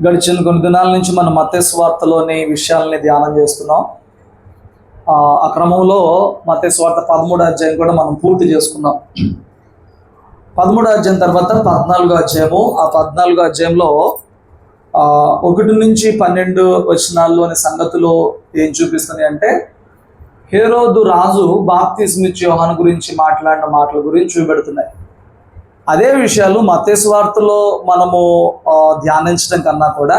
గడిచిన కొన్ని దినాల నుంచి మనం మత్తయి సువార్తలోని విషయాలని ధ్యానం చేస్తున్నాం. ఆ క్రమంలో మత్తయి సువార్త 13వ అధ్యాయం కూడా మనం పూర్తి చేసుకున్నాం. 13వ అధ్యాయం తర్వాత 14వ అధ్యాయము. ఆ 14వ అధ్యాయంలో 1 నుంచి 12 వచనాల్లోని సంగతులు ఏం చూపిస్తున్నాయి అంటే, హేరోదు రాజు బాప్తిస్మిచ్చు యోహాను గురించి మాట్లాడిన మాటల గురించి చూపెడుతున్నాయి. అదే విషయాలు మత్తయి సువార్తలో మనము ధ్యానించడం కన్నా కూడా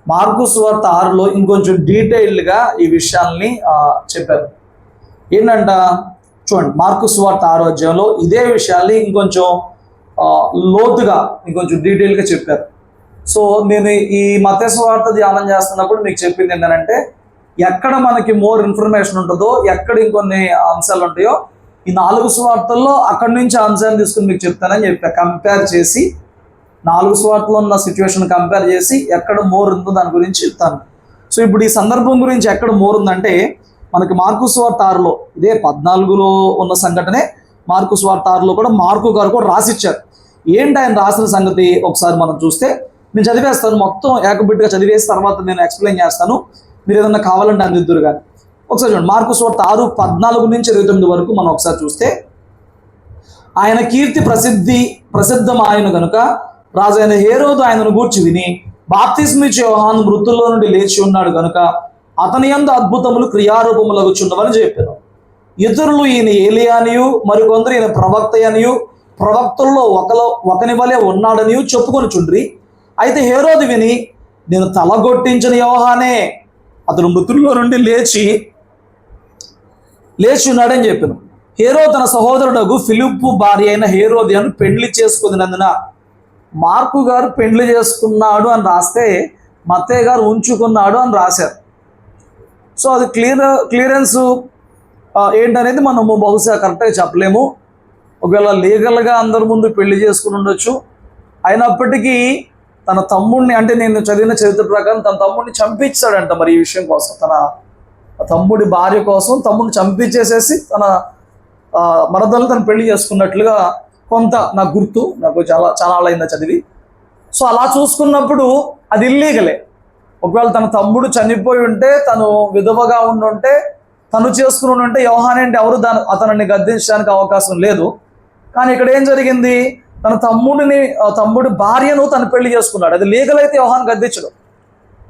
మార్కు సువార్త 6లో ఇంకొంచెం డీటెయిల్డ్గా ఈ విషయాల్ని చెప్పారు. ఏంటంట చూడండి, మార్కు సువార్త 6వ అధ్యాయంలో ఇదే విషయాల్ని ఇంకొంచెం లోతుగా ఇంకొంచెం డీటెయిల్గా చెప్పారు. సో నేను ఈ మత్తయి సువార్త ధ్యానం చేస్తున్నప్పుడు మీకు చెప్పింది ఏంటంటే, ఎక్కడ మనకి మోర్ ఇన్ఫర్మేషన్ ఉంటుందో, ఎక్కడ ఇంకొన్ని అంశాలు ఉంటాయో, ఈ 4 సువార్తల్లో అక్కడి నుంచి అంశాన్ని తీసుకుని మీకు చెప్తానని చెప్పా. కంపేర్ చేసి 4 సువార్తలో ఉన్న సిచ్యువేషన్ కంపేర్ చేసి ఎక్కడ మోర్ ఉందో దాని గురించి చెప్తాను. సో ఇప్పుడు ఈ సందర్భం గురించి ఎక్కడ మోర్ ఉందంటే, మనకి మార్కు సువార్త 6లో ఇదే 14లో ఉన్న సంఘటనే మార్కు సువార్త 6లో కూడా మార్కు గారు కూడా రాసిచ్చారు. ఏంటి ఆయన రాసిన సంగతి ఒకసారి మనం చూస్తే, నేను చదివేస్తాను, మొత్తం ఏకబిడ్డగా చదివేసి తర్వాత నేను ఎక్స్ప్లెయిన్ చేస్తాను. మీరు ఏదన్నా కావాలంటే అందిద్దురు కానీ. ఒకసారి చూడండి, మార్కు సువార్త 6:14 నుంచి 29 వరకు మనం ఒకసారి చూస్తే, ఆయన కీర్తి ప్రసిద్ధమాయను గనుక రాజైన హేరోదు ఆయనను గూర్చి విని, బాప్తిస్మిచ్చు యోహాను మృతుల్లో నుండి లేచి ఉన్నాడు గనుక అతని యందు అద్భుతములు క్రియారూపములగుచున్నవని చెప్పాను. ఇతరులు ఈయన ఏలియానియు, మరికొందరు ఈయన ప్రవక్త అనియు, ప్రవక్తల్లో ఒకని వలె ఉన్నాడనియు చెప్పుకొని చుండ్రి. అయితే హేరోదు విని, నేను తలగొట్టించిన యోహానే, అతను మృతుల్లో నుండి లేచి ఉన్నాడని చెప్పాను. హేరోదు తన సహోదరుడు ఫిలిప్పు భార్య అయిన హేరోదియను పెళ్లి చేసుకున్నందున, మార్కు గారు పెళ్లి చేసుకున్నాడు అని రాస్తే మత్తయి గారు ఉంచుకున్నాడు అని రాశారు. సో అది క్లియరెన్స్ ఏంటనేది మనము బహుశా కరెక్ట్గా చెప్పలేము. ఒకవేళ లీగల్గా అందరి ముందు పెళ్లి చేసుకుని ఉండొచ్చు. అయినప్పటికీ తన తమ్ముడిని, అంటే నేను చదివిన చరిత్ర ప్రకారం తన తమ్ముడిని చంపించాడంట. మరి ఈ విషయం కోసం, తన తమ్ముడి భార్య కోసం తమ్ముడిని చంపించేసేసి తన మరదలు తను పెళ్లి చేసుకున్నట్లుగా కొంత నాకు గుర్తు, నాకు చాలా అయిందా చదివి. సో అలా చూసుకున్నప్పుడు అది ఇల్లీగలే. ఒకవేళ తన తమ్ముడు చనిపోయి ఉంటే, తను విధవగా ఉండుంటే, తను చేసుకుని ఉంటే యోహానేంటి ఎవరు అతనిని గద్దించడానికి అవకాశం లేదు. కానీ ఇక్కడ ఏం జరిగింది, తన తమ్ముడి భార్యను తను పెళ్లి చేసుకున్నాడు. అది లీగల్ అయితే యోహాను గద్దించడు,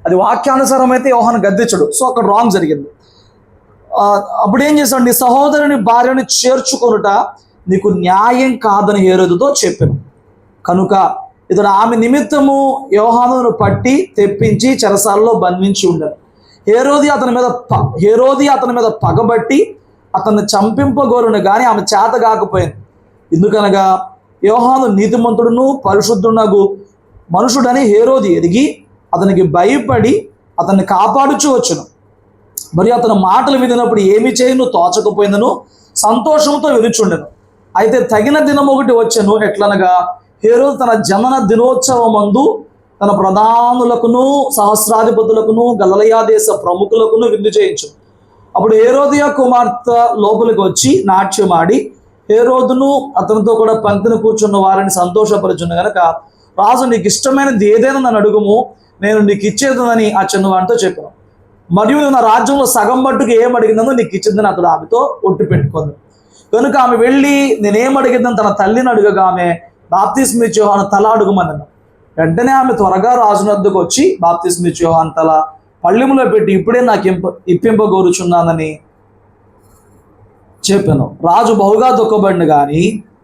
అది వాక్యానుసారం అయితే యోహాను గద్దించడు. సో అక్కడ రాంగ్ జరిగింది. అప్పుడు ఏం చేశాడు, నీ సహోదరుని భార్యను చేర్చుకొనుట నీకు న్యాయం కాదని హేరోదుతో చెప్పాను. కనుక ఇతడు ఆమె నిమిత్తము యోహానును పట్టి తెప్పించి చెరసాలలో బంధించి ఉండను. హేరోది అతని మీద పగబట్టి అతన్ని చంపింపగోరును కానీ ఆమె చేత కాకపోయింది. ఎందుకనగా యోహాను నీతిమంతుడును పరిశుద్ధునగు మనుషుడని హేరోది ఎరిగి అతనికి భయపడి అతన్ని కాపాడుచూ వచ్చును. మరియు అతని మాటలు వినినప్పుడు ఏమి చేయను తోచకపోయిందను సంతోషంతో విరుచుండెను. అయితే తగిన దినం ఒకటి వచ్చెను. ఎట్లనగా హేరోదు తన జనన దినోత్సవమందు తన ప్రధానులకును సహస్రాధిపతులకును గలిలయ దేశ ప్రముఖులకును విందు చేయించు. అప్పుడు హేరోదియ కుమార్తె లోపలికి వచ్చి నాట్యమాడి హేరోదును అతనితో కూడా పంక్తిని కూర్చున్న వారిని సంతోషపరచును గనక, రాజు నీకు ఇష్టమైనది ఏదైనా నన్ను అడుగుము, నేను నీకు ఇచ్చేదని ఆ చిన్నవాడితో చెప్పాను. మరియు నా రాజ్యంలో సగం మట్టుకు ఏం అడిగిందో నీకు ఇచ్చిందని అతడు ఆమెతో ఒట్టు పెట్టుకుంది. కనుక ఆమె వెళ్ళి నేనేం అడిగిందని తన తల్లిని అడుగగా, ఆమె బాప్తిస్మిచ్చు యోహాను తల అడుగుమన్నాను. వెంటనే ఆమె త్వరగా రాజు వద్దకు వచ్చి బాప్తిస్మిచ్చు యోహాను తల పళ్ళెములో పెట్టి ఇప్పుడే నాకు ఇప్పింపగోరుచున్నానని చెప్పాను. రాజు బహుగా దుఃఖపడిన కానీ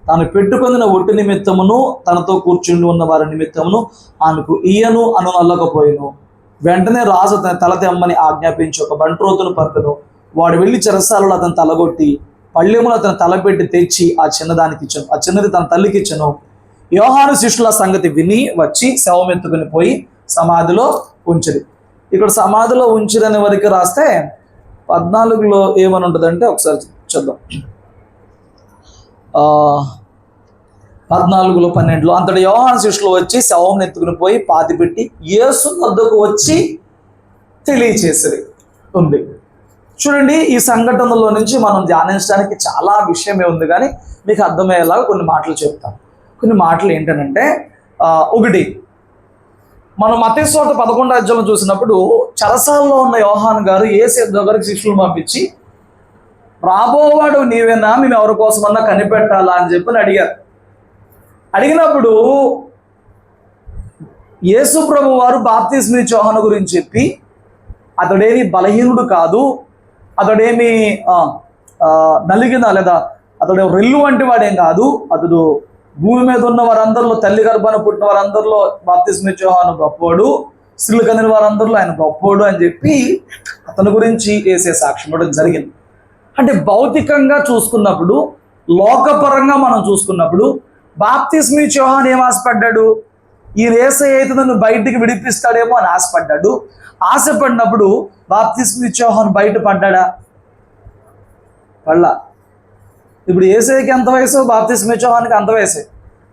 తాను పెట్టుకొనిన ఒట్టి నిమిత్తమును తనతో కూర్చుండి ఉన్న వారి నిమిత్తమును ఆమెకు ఈయను అనలేకపోయాను. వెంటనే రాజు అతని తల తెమ్మని ఆజ్ఞాపించి ఒక బంట్రోతును పంపెను. వాడు వెళ్ళి చెరసాలలో అతను తలగొట్టి పళ్ళెములు అతను తలపెట్టి తెచ్చి ఆ చిన్నదానికి ఇచ్చాను. ఆ చిన్నది తన తల్లికి ఇచ్చాను. యోహాను శిష్యుల సంగతి విని వచ్చి శవం ఎత్తుకుని పోయి సమాధిలో ఉంచిరి. ఇక్కడ సమాధిలో ఉంచిరని వరకు రాస్తే 14లో ఏమని ఉంటుందంటే ఒకసారి చూద్దాం. 14లో 12లో అంతటి యోహాను శిష్యులు వచ్చి శవం ఎత్తుకుని పోయి పాతిపెట్టి యేసు వద్దకు వచ్చి తెలియచేసిరి ఉంది. చూడండి, ఈ సంఘటనలో నుంచి మనం ధ్యానించడానికి చాలా విషయమే ఉంది, కానీ మీకు అర్థమయ్యేలాగా కొన్ని మాటలు చెప్తాను. కొన్ని మాటలు ఏంటంటే, ఒకటి మనం మత్తయి సువార్త 11వ అధ్యాయం చూసినప్పుడు చెరసాలలో ఉన్న యోహాను గారు యేసు దగ్గరికి శిష్యులను పంపించి, రాబోవాడు నీవేనా, మేము ఎవరి కోసమన్నా కనిపెట్టాలా అని చెప్పి అడిగారు. అడిగినప్పుడు యేసు ప్రభు వారు బాప్తిస్మా ఇచ్చే యోహాను గురించి చెప్పి, అతడేమి బలహీనుడు కాదు, అతడేమి నలిగిన లేదా అతడు రెల్లు వంటి వాడేం కాదు, అతడు భూమి మీద ఉన్న వారందరిలో, తల్లి గర్భాన పుట్టిన వారందరిలో బాప్తిస్మా ఇచ్చే యోహాను గొప్పోడు, స్త్రీలు కనిన వారందరిలో ఆయన గొప్పోడు అని చెప్పి అతని గురించి యేసే సాక్ష్యం ఇవ్వడం జరిగింది. అంటే భౌతికంగా చూసుకున్నప్పుడు, లోకపరంగా మనం చూసుకున్నప్పుడు బాప్తిస్మా ఇచ్చే యోహాను ఏం ఆశపడ్డాడు? ఈ యేసయ్య అయితే నన్ను బయటికి విడిపిస్తాడేమో అని ఆశపడ్డాడు. ఆశపడినప్పుడు బాప్తిస్మా ఇచ్చే యోహాను బయటపడ్డా? పళ్ళ. ఇప్పుడు యేసయ్యకి ఎంత వయసు, బాప్తిస్మా ఇచ్చే యోహానుకి అంత వయసే.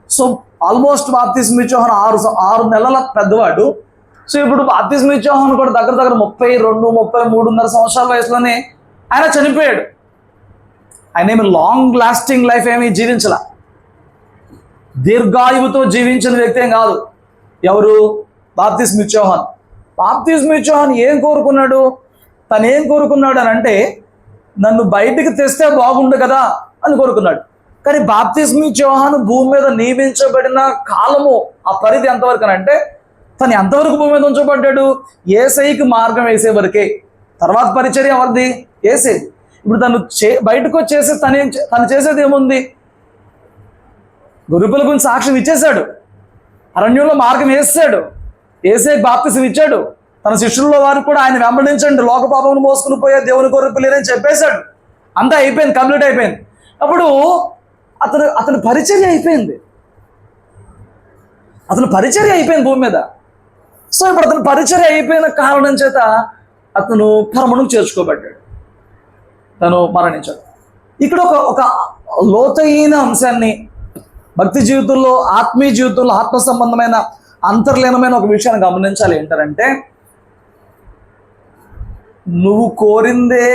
సో ఆల్మోస్ట్ బాప్తిస్మా ఇచ్చే యోహాను 6 నెలల పెద్దవాడు. సో ఇప్పుడు బాప్తిస్మా ఇచ్చే యోహాను కూడా దగ్గర 32, 33.5 సంవత్సరాల వయసులోనే ఆయన చనిపోయాడు. ఆయన ఏమి లాంగ్ లాస్టింగ్ లైఫ్ ఏమీ జీవించలా, దీర్ఘాయువుతో జీవించిన వ్యక్తి ఏం కాదు. ఎవరు? బాప్తిస్మా ఇచ్చే యోహాను. బాప్తిస్మా ఇచ్చే యోహాను ఏం కోరుకున్నాడు? తను ఏం కోరుకున్నాడు అని అంటే, నన్ను బయటికి తెస్తే బాగుండు కదా అని కోరుకున్నాడు. కానీ బాప్తిస్మా ఇచ్చే యోహాను భూమి మీద నియమించబడిన కాలము, ఆ పరిధి ఎంతవరకు అని అంటే, తను ఎంతవరకు భూమి మీద ఉంచబడ్డాడు? యేసయ్యకి మార్గం వేసే వరకే. తర్వాత పరిచర్య ఎవరిది? యేసయ్యది. ఇప్పుడు తను బయటకు వచ్చేసి తను చేసేది ఏముంది? గొర్రెపిల్ల గురించి సాక్ష్యం ఇచ్చేశాడు, అరణ్యంలో మార్గం వేసాడు, యేసయ్యకి బాప్తిస్మా ఇచ్చాడు, తన శిష్యుల్లో వారు కూడా ఆయన వెంబడించండి, లోక పాపమును మోసుకుని పోయే దేవుని గొర్రెపిల్లని చెప్పేశాడు. అంతా అయిపోయింది, కంప్లీట్ అయిపోయింది. అప్పుడు అతని పరిచర్య అయిపోయింది, భూమి మీద. సో ఇప్పుడు అతని పరిచర్య అయిపోయిన కారణం చేత అతను పరమును చేర్చుకోబడ్డాడు, తను మరణించాడు. ఇక్కడ ఒక లోతైన అంశాన్ని భక్తి జీవితంలో, ఆత్మీయ జీవితంలో, ఆత్మ సంబంధమైన అంతర్లీనమైన ఒక విషయాన్ని గమనించాలి. ఏంటంటే, నువ్వు కోరిందే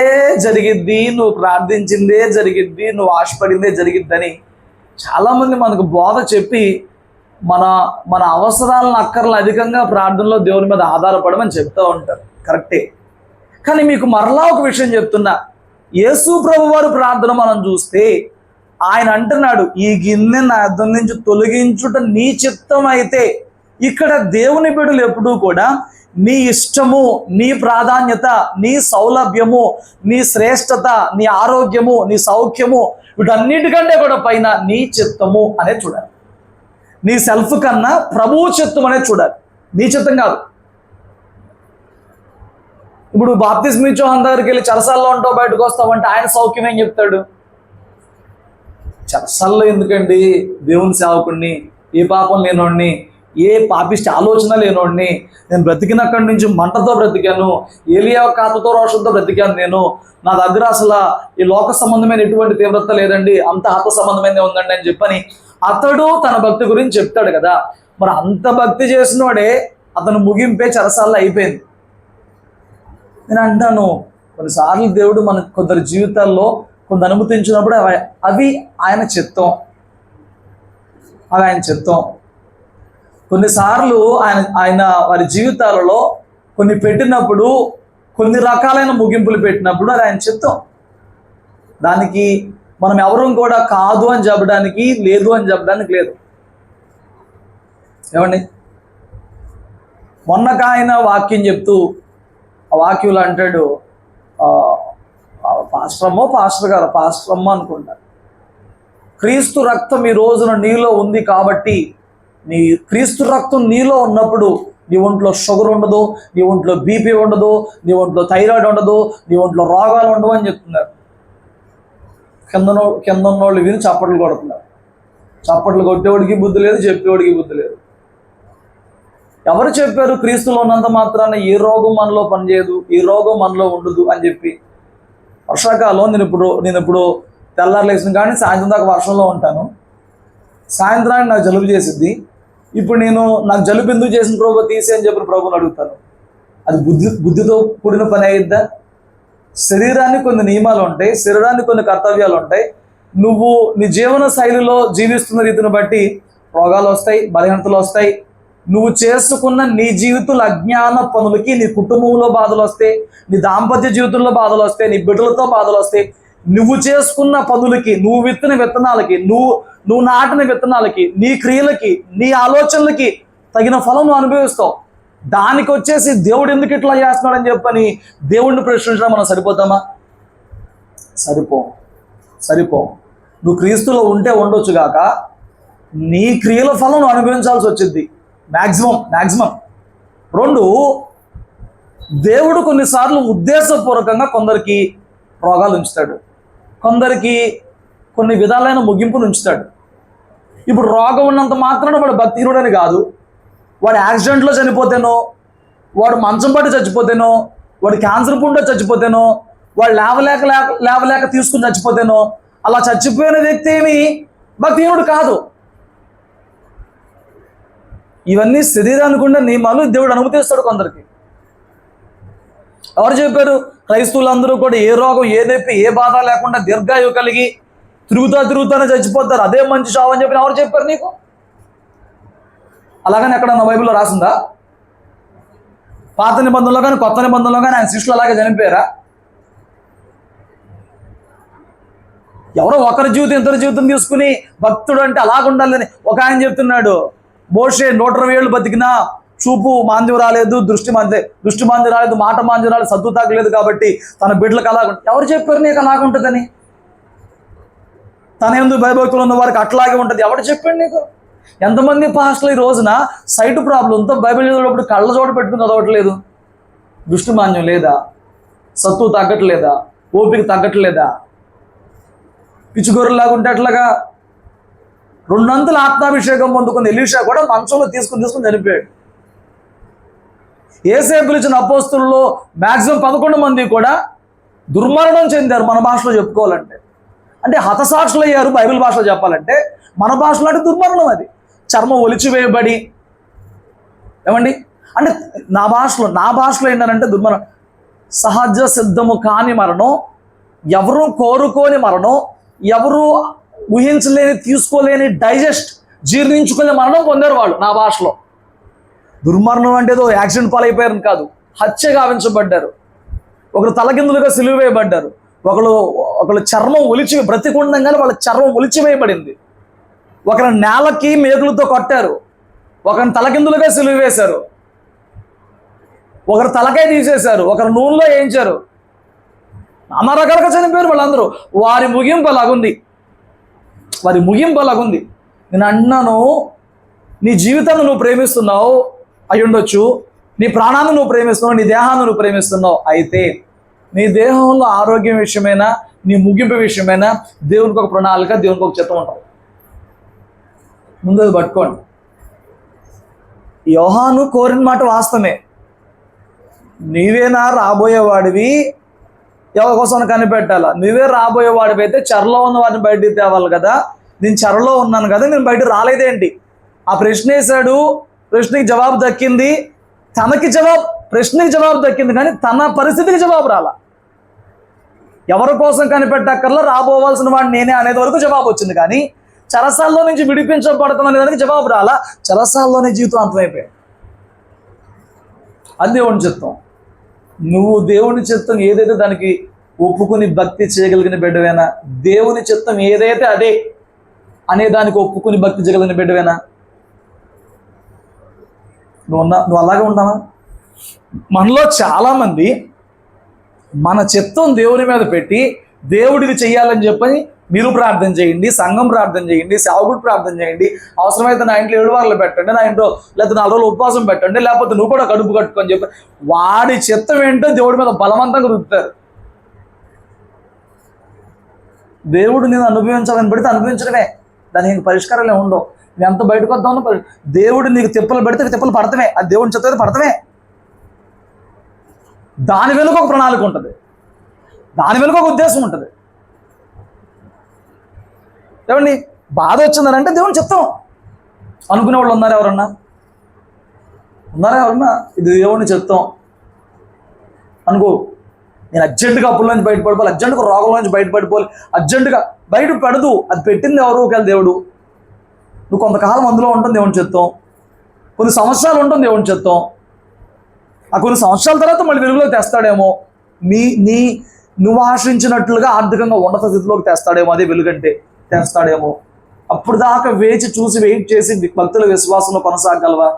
జరిగిద్ది, నువ్వు ప్రార్థించిందే జరిగిద్ది, నువ్వు ఆశపడిందే జరిగిద్దని చాలామంది మనకు బోధ చెప్పి మన అవసరాలను, అక్కర్లను అధికంగా ప్రార్థనలో దేవుని మీద ఆధారపడమని చెప్తూ ఉంటారు. కరెక్టే. కానీ మీకు మరలా ఒక విషయం చెప్తున్నా, యేసు ప్రభు వారి ప్రార్థన మనం చూస్తే ఆయన అంటున్నాడు, ఈ గిన్నె నా యొద్ద నుంచి తొలగించుట నీ చిత్తం అయితే. ఇక్కడ దేవుని బిడ్డలు ఎప్పుడూ కూడా నీ ఇష్టము, నీ ప్రాధాన్యత, నీ సౌలభ్యము, నీ శ్రేష్టత, నీ ఆరోగ్యము, నీ సౌఖ్యము, వీటన్నిటికంటే కూడా పైన నీ చిత్తము అనేది చూడాలి. నీ సెల్ఫ్ కన్నా ప్రభువు చిత్తం అనేది చూడాలి, నీ చిత్తం కాదు. ఇప్పుడు బాప్తిస్మా ఇచ్చే యోహాను దగ్గరికి వెళ్ళి చెరసాల్లో ఉంటావు, బయటకు వస్తావంటే ఆయన సౌఖ్యం ఏం చెప్తాడు? చెరసాల్లో ఎందుకండి, దేవుని సేవకుడిని, ఏ పాపం లేనోడిని, ఏ పాపిష్టి ఆలోచన లేనోడిని, నేను బ్రతికినక్కడి నుంచి మంటతో బ్రతికాను, ఏలియా కాతతో రోషంతో బ్రతికాను, నా దగ్గర అసలు ఈ లోక సంబంధమైన ఎటువంటి తీవ్రత లేదండి, అంత ఆత్మ సంబంధమైనది ఉందండి అని చెప్పని అతడు తన భక్తి గురించి చెప్తాడు కదా. మరి అంత భక్తి చేసినోడే అతను ముగింపే చెరసాల్లో అయిపోయింది. నేను అంటాను, కొన్నిసార్లు దేవుడు మన కొందరి జీవితాల్లో కొంత అనుమతించినప్పుడు అవి ఆయన చిత్తం, కొన్నిసార్లు ఆయన వారి జీవితాలలో కొన్ని పెట్టినప్పుడు, కొన్ని రకాలైన ముగింపులు పెట్టినప్పుడు అది ఆయన చిత్తం. దానికి మనం ఎవరూ కూడా కాదు అని చెప్పడానికి లేదు, లేదు. ఏమండి, మొన్నక ఆయన వాక్యం చెప్తూ ఆ వాక్యంలో అంటాడు, పాస్టర్ అమ్మ అనుకుంటారు, క్రీస్తు రక్తం ఈ రోజున నీలో ఉంది కాబట్టి, నీ క్రీస్తు రక్తం నీలో ఉన్నప్పుడు నీ ఒంట్లో షుగర్ ఉండదు, నీ ఒంట్లో బీపీ ఉండదు, నీ ఒంట్లో థైరాయిడ్ ఉండదు, నీ ఒంట్లో రోగాలు ఉండవు అని చెప్తున్నారు. కింద ఉన్నోళ్ళు విని చప్పట్లు కొడుతున్నారు. చప్పట్లు కొట్టేవాడికి బుద్ధి లేదు, చెప్పేవాడికి బుద్ధి లేదు. ఎవరు చెప్పారు క్రీస్తులో ఉన్నంత మాత్రాన ఏ రోగం మనలో పనిచేయదు, ఈ రోగం మనలో ఉండదు అని చెప్పి? వర్షాకాలం నేను ఇప్పుడు తెల్లారు లేచిన కానీ సాయంత్రం దాకా వర్షంలో ఉంటాను. సాయంత్రానికి నాకు జలుబు చేసిద్ది. ఇప్పుడు నాకు జలుబు ఎందుకు చేసిన ప్రభు తీసే అని చెప్పిన ప్రభుని అడుగుతాను. అది బుద్ధితో కూడిన పని అయ్యిద్దా? శరీరానికి కొన్ని నియమాలు ఉంటాయి, శరీరానికి కొన్ని కర్తవ్యాలు ఉంటాయి. నువ్వు నీ జీవన శైలిలో జీవిస్తున్న రీతిని బట్టి రోగాలు వస్తాయి, బలహీనతలు వస్తాయి. నువ్వు చేసుకున్న నీ జీవితంలో అజ్ఞాన పనులకి, నీ కుటుంబంలో బాధలు వస్తాయి, నీ దాంపత్య జీవితంలో బాధలు వస్తాయి, నీ బిడ్డలతో బాధలు వస్తాయి. నువ్వు చేసుకున్న పనులకి, నువ్వు విత్తిన విత్తనాలకి, నువ్వు నాటిన విత్తనాలకి, నీ క్రియలకి, నీ ఆలోచనలకి తగిన ఫలం నువ్వు అనుభవిస్తావు. దానికి వచ్చేసి దేవుడు ఎందుకు ఇట్లా చేస్తున్నాడని చెప్పని దేవుడిని ప్రశ్నించడం మనం సరిపోతామా? సరిపో. నువ్వు క్రీస్తులో ఉంటే ఉండొచ్చు గాక, నీ క్రియల ఫలం నువ్వు అనుభవించాల్సి వచ్చింది మ్యాక్సిమం. 2, దేవుడు కొన్నిసార్లు ఉద్దేశపూర్వకంగా కొందరికి రోగాలు ఉంచుతాడు, కొందరికి కొన్ని విధాలైన ముగింపును ఉంచుతాడు. ఇప్పుడు రోగం ఉన్నంత మాత్రాన వాడు భక్తిహీనుడని కాదు. వాడు యాక్సిడెంట్లో చనిపోతేనో, వాడు మంచం పట్టి చచ్చిపోతేనో, వాడు క్యాన్సర్ పుండో చచ్చిపోతేనో, వాడు లేవలేక తీసుకుని చచ్చిపోతేనో, అలా చచ్చిపోయిన వ్యక్తి ఏమి భక్తిహీనుడు కాదు. ఇవన్నీ శరీరానికి ఉండే నియమాలు దేవుడు అనుమతిస్తాడు కొందరికి. ఎవరు చెప్పారు? క్రైస్తవులందరూ కూడా ఏ రోగం, ఏ నొప్పి, ఏ బాధ లేకుండా దీర్ఘాయువు కలిగి తిరుగుతానే చచ్చిపోతారు, అదే మంచి చావు అని చెప్పి ఎవరు చెప్పారు నీకు? అలాగని ఎక్కడన్నా బైబిల్లో రాసిందా? పాత నిబంధనలో కానీ కొత్త నిబంధనలో కానీ ఆయన శిష్యులు అలాగే చనిపోయారా? ఎవరో ఒకరి జీవితం ఇతర జీవితం తీసుకుని భక్తుడు అంటే అలాగుండాలని ఒక ఆయన చెప్తున్నాడు. మోషే 120 ఏళ్ళు బతికినా చూపు మాంద్యం రాలేదు, దృష్టి మాంద్యం రాలేదు, మాట మాంద్యం రాలేదు, సద్దు తాగలేదు కాబట్టి తన బిడ్డలకు అలాగుంటుంది. ఎవరు చెప్పారు నీకు అలాగుంటుందని? తన ఎందుకు భయభక్తులు ఉన్న వారికి అట్లాగే ఉంటుంది. ఎవరు చెప్పాడు నీకు? ఎంతమంది పాస్టర్లు ఈ రోజున సైట్ ప్రాబ్లంతో బైబిల్ చదివేటప్పుడు కళ్ళ చోట పెట్టుకుని చదవట్లేదు? దృష్టి మాంద్యం లేదా? సత్తు తగ్గట్లేదా? ఓపిక తగ్గట్లేదా? పిచ్చుగొర్రెలాగా ఉంటే అట్లాగా 2 ఆత్మాభిషేకం పొందుకున్న ఎలీషా కూడా మంచంలో తీసుకుని చనిపోయాడు. యేసయ్య పిలిచిన అపోస్తుల్లో మ్యాక్సిమం 11 మంది కూడా దుర్మరణం చెందారు. మన భాషలో చెప్పుకోవాలంటే, అంటే హతసాక్షులు అయ్యారు. బైబిల్ భాషలో చెప్పాలంటే, మన భాషలో అంటే దుర్మరణం. అది చర్మం ఒలిచివేయబడి, ఏమండి అంటే నా భాషలో ఏంటంటే దుర్మరణం, సహజ సిద్ధము కాని మరణం, ఎవరు కోరుకోని మరణం, ఎవరు ఊహించలేని, తీసుకోలేని, జీర్ణించుకునే మరణం పొందారు వాళ్ళు. నా భాషలో దుర్మరణం అంటే ఏదో యాక్సిడెంట్ పాలైపోయారని కాదు, హత్య గావించబడ్డారు, ఒకరు తలకిందులుగా సిలువ వేయబడ్డారు, ఒకళ్ళు చర్మం బ్రతికుండగానే వాళ్ళ చర్మం ఒలిచివేయబడింది, ఒకరి నేలకి మేకులతో కొట్టారు, ఒకరిని తలకిందులుగా సిలువ వేశారు, ఒకరు తలకాయ తీసేశారు, ఒకరు నూనెలో వేయించారు. నానా రకాలుగా చనిపోయారు వాళ్ళందరూ. వారి ముగింపు అలాగుంది. నేను అన్నాను, నీ జీవితాన్ని నువ్వు ప్రేమిస్తున్నావు అయి ఉండొచ్చు, నీ ప్రాణాన్ని నువ్వు ప్రేమిస్తున్నావు, నీ దేహాన్ని నువ్వు ప్రేమిస్తున్నావు. అయితే నీ దేహంలో ఆరోగ్యం విషయమైనా, నీ ముగింపు విషయమైనా దేవునికి ఒక ప్రణాళిక, దేవునికి ఒక చిత్తం ఉంటుంది. ముందు అది పట్టుకోండి. యోహాను కోరిన మాట వాస్తవమే. నీవేనా రాబోయేవాడివి, ఎవరి కోసం కనిపెట్టాలా? నువ్వే రాబోయేవాడివి అయితే చెరలో ఉన్న వాడిని బయటికి తేవాలి కదా. నేను చెరలో ఉన్నాను కదా, నేను బయట రాలేదేంటి? ఆ ప్రశ్న వేశాడు, ప్రశ్నకి జవాబు దక్కింది, ప్రశ్నకి జవాబు దక్కింది, కానీ తన పరిస్థితికి జవాబు రాలా. ఎవరి కోసం కనిపెట్టక్కర్లా, రాబోవాల్సిన వాడిని నేనే అనేది వరకు జవాబు వచ్చింది, కానీ చెరసాల్లో నుంచి విడిపించబడుతున్న దానికి జవాబు రాలా. చెరసాల్లోనే జీవితం అంతమైపోయాడు. అది దేవుని చిత్తం. నువ్వు దేవుని చిత్తం ఏదైతే దానికి ఒప్పుకుని భక్తి చేయగలిగిన బిడ్డవేనా? దేవుని చిత్తం ఏదైతే అదే అనే దానికి ఒప్పుకుని భక్తి చేయగలిగిన బిడ్డవేనా? నువ్వు అలాగే ఉంటావా? మనలో చాలామంది మన చిత్తం దేవుని మీద పెట్టి దేవుడికి చెయ్యాలని చెప్పని మీరు ప్రార్థన చేయండి, సంఘం ప్రార్థన చేయండి, సేవకుడు ప్రార్థన చేయండి, అవసరమైతే నా ఇంట్లో 7 వారాలు పెట్టండి, నా ఇంట్లో లేకపోతే 4 రోజులు ఉపవాసం పెట్టండి, లేకపోతే నువ్వు కూడా కడుపు కట్టుకొని చెప్పి వాడి చిత్తం ఏంటో దేవుడి మీద బలవంతంగా రుద్దుతారు. దేవుడు నేను అనుభవించాలని పెడితే అనుభవించడమే, దానికి పరిష్కారాలు ఉండవు. నువ్వు ఎంత బయటకు వద్దామో దేవుడు నీకు తిప్పలు పెడితే తిప్పలు పడతామే, అది దేవుడిని చిత్తం పడతామే. దాని వెనుక ఒక ప్రణాళిక ఉంటుంది, దాని వెనుక ఒక ఉద్దేశం ఉంటుంది. ఏమండి, బాధ వచ్చిందనంటే దేవుని చిత్తం అనుకునే వాళ్ళు ఉన్నారా? ఎవరన్నా ఇది దేవుని చిత్తం అనుకో. నేను అర్జెంటుగా అప్పుల నుంచి బయటపడిపోవాలి, అర్జెంటుగా రోగంలో నుంచి బయటపడిపోవాలి, అర్జెంటుగా బయట పడదు. అది పెట్టింది ఎవరు? ఒకవేళ దేవుడు. నువ్వు కొంతకాలం అందులో ఉంటుంది దేవుని చిత్తం, కొన్ని సంవత్సరాలు ఉంటుంది దేవుని చిత్తం. ఆ కొన్ని సంవత్సరాల తర్వాత మళ్ళీ వెలుగులోకి తెస్తాడేమో. నువ్వు ఆశించినట్లుగా ఆర్థికంగా ఉన్నత స్థితిలోకి తెస్తాడేమో. అదే వెలుగంటే తెస్తాడేమో. అప్పుడు దాకా వేచి చూసి వెయిట్ చేసి భక్తుల విశ్వాసంలో కొనసాగలవా?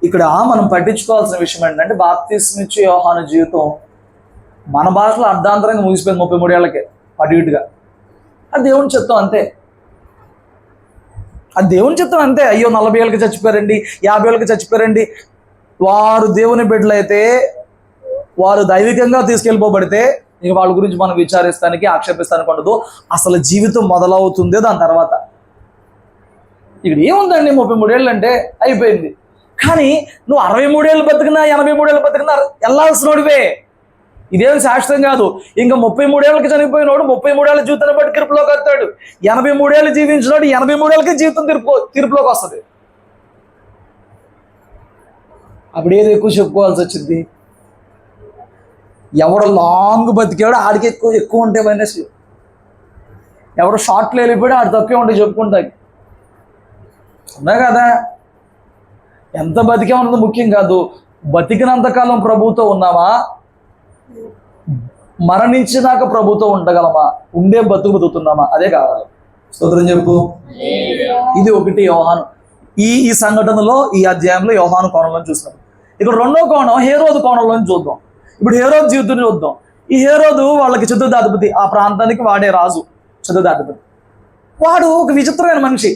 ఇక్కడ మనం పట్టించుకోవాల్సిన విషయం ఏంటంటే, బాప్తిస్మిచ్చే యోహాను జీవితం మన భాషలో అర్ధాంతరంగా ముగిసిపోయింది 33 ఏళ్ళకే అటు ఇటుగా. అది దేవుని చిత్తం అంతే. అది దేవుని చిత్తం అంతే. అయ్యో 40 ఏళ్ళకి చచ్చిపోయారండి, 50 ఏళ్ళకి చచ్చిపోయారండి. వారు దేవుని బిడ్డలైతే, వారు దైవికంగా తీసుకెళ్ళిపోబడితే ఇక వాళ్ళ గురించి మనం విచారిస్తానికి ఆక్షేపిస్తానికి ఉండదు. అసలు జీవితం మొదలవుతుందే దాని తర్వాత. ఇక్కడ ఏముందండి 33 ఏళ్ళు అంటే అయిపోయింది. కానీ నువ్వు 63 ఏళ్ళు బతికినా 83 ఏళ్ళు బతికినా వెళ్ళాల్సినోడివే. ఇదేం శాశ్వతం కాదు. ఇంకా 33 ఏళ్ళకి చనిపోయినోడు 33 ఏళ్ళ జీవితాన్ని బట్టి తీర్పులోకి వస్తాడు. 83 ఏళ్ళు జీవించినోడు 83 ఏళ్ళకి జీవితం తీర్పులోకి వస్తుంది. అప్పుడు ఏది ఎక్కువ చెప్పుకోవాల్సి వచ్చింది? ఎవడు లాంగ్ బతికాడో ఆడికి ఎక్కువ ఉంటే మైనస్, ఎవడు షార్ట్లో వెళ్ళిపోయాడో ఆడి తక్కువే ఉంటాయి చెప్పుకుంటాయి. అన్నా కదా, ఎంత బతికామన్నది ముఖ్యం కాదు. బతికినంతకాలం ప్రభుతో ఉన్నామా, మరణించినాక ప్రభుతో ఉండగలమా, ఉండే బతుకుతున్నామా, అదే కావాలి. స్తోత్రం చెప్పు. ఇది ఒకటి యోహాను ఈ సంఘటనలో, ఈ అధ్యాయంలో యోహాను కోణంలో చూసినాం. ఇక్కడ రెండో కోణం హేరోదు కోణంలో చూద్దాం. ఇప్పుడు హేరోదు జీవితాన్ని చూద్దాం. ఈ హేరోదు వాళ్ళకి చతుర్థాధిపతి, ఆ ప్రాంతానికి వాడే రాజు, చతుర్థాధిపతి. వాడు ఒక విచిత్రమైన మనిషి.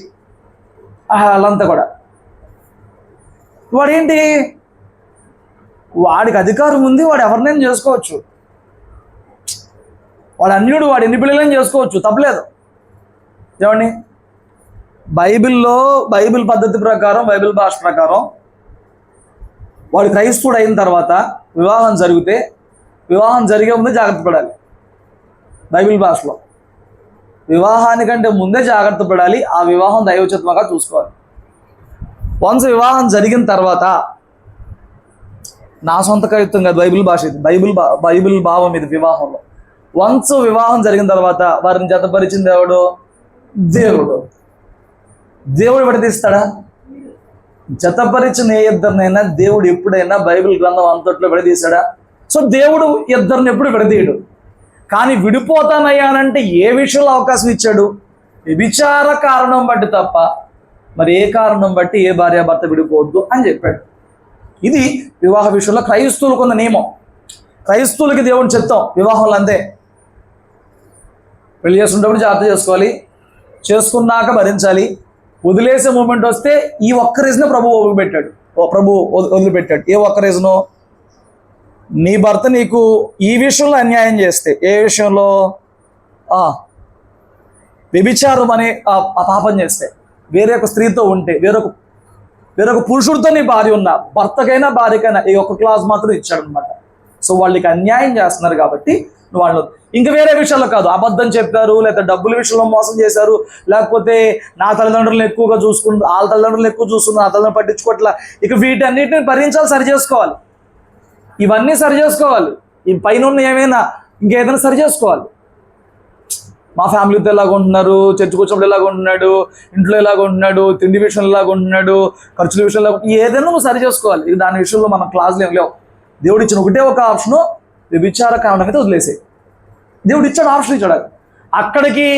వాళ్ళంతా కూడా వాడేంటి, వాడికి అధికారం ఉంది, వాడు ఎవరినైనా చేసుకోవచ్చు. వాడు అన్యుడు, వాడు ఎన్ని పిల్లలైనా చేసుకోవచ్చు, తప్పలేదు. ఏమండి, బైబిల్ పద్ధతి ప్రకారం, బైబిల్ భాష ప్రకారం వాడు క్రైస్తవుడు అయిన తర్వాత వివాహం జరిగే ముందే జాగ్రత్త పడాలి. బైబిల్ భాషలో వివాహానికంటే ముందే జాగ్రత్త పడాలి. ఆ వివాహం దైవచిత్తంగా చూసుకోవాలి. వన్స్ వివాహం జరిగిన తర్వాత, నా సొంత కవిత్వం కాదు, బైబిల్ భాష ఇది, బైబిల్ భావం ఇది. వివాహంలో వన్స్ వివాహం జరిగిన తర్వాత వారిని జతపరిచింది ఎవడు? దేవుడు విడదీస్తాడా? జతపరిచిన ఏ ఇద్దరినైనా దేవుడు ఎప్పుడైనా బైబిల్ గ్రంథం అంతట్లో విడదీశాడా? సో దేవుడు ఇద్దరిని ఎప్పుడు విడదీయడు. కానీ విడిపోతానయ్యానంటే ఏ విషయంలో అవకాశం ఇచ్చాడు? వ్యభిచార కారణం బట్టి తప్ప మరి ఏ కారణం బట్టి ఏ భార్యాభర్త విడిపోవద్దు అని చెప్పాడు. ఇది వివాహ విషయంలో క్రైస్తవులకు ఉన్న నియమం. క్రైస్తవులకి దేవుని చిత్తం వివాహంలో అంతే. పెళ్లి చేసుకున్నప్పుడు జాగ్రత్త చేసుకోవాలి, చేసుకున్నాక భరించాలి. వదిలేసే మూమెంట్ వస్తే ఈ ఒక్క రీజన్ ప్రభు వదిలిపెట్టాడు. ఏ ఒక్క రీజను? నీ భర్త నీకు ఈ విషయంలో అన్యాయం చేస్తే, ఏ విషయంలో? వ్యభిచారం అనే ఆ పాపం చేస్తే, వేరే ఒక స్త్రీతో ఉంటే, వేరొక పురుషుడితో నీ భార్య ఉన్నా, భర్తకైనా భార్యకైనా ఈ ఒక్క క్లాస్ మాత్రం ఇచ్చాడు అనమాట. సో వాళ్ళకి అన్యాయం చేస్తున్నారు కాబట్టి వాళ్ళు ఇంకా వేరే విషయాల్లో కాదు, అబద్ధం చెప్పారు, లేకపోతే డబ్బుల విషయంలో మోసం చేశారు, లేకపోతే నా తల్లిదండ్రులను ఎక్కువగా చూసుకుంటారు, వాళ్ళ తల్లిదండ్రులను ఎక్కువ చూస్తున్నారు, నా తల్లిదండ్రులు పట్టించుకోవట్లా. ఇక వీటన్నిటిని భరించాలి, సరి చేసుకోవాలి. ఇవన్నీ సరి చేసుకోవాలి. ఈ పైన ఉన్న ఏమైనా ఇంకేదైనా సరి చేసుకోవాలి. మా ఫ్యామిలీతో ఎలాగ ఉంటున్నారు, చర్చకు వచ్చినప్పుడు ఎలాగ ఉంటున్నాడు, ఇంట్లో ఎలాగ ఉంటున్నాడు, తిండి విషయంలో ఎలాగ ఉంటున్నాడు, ఖర్చుల విషయంలో ఏదైనా నువ్వు సరి చేసుకోవాలి. ఇక దాని విషయంలో మన క్లాసులు ఏం లేవు. దేవుడు ఇచ్చిన ఒకటే ఒక ఆప్షను, వ్యభిచార కారణం అయితే వదిలేసాయి. దేవుడు ఇచ్చాడు, ఆప్షన్ ఇచ్చాడు. అక్కడికి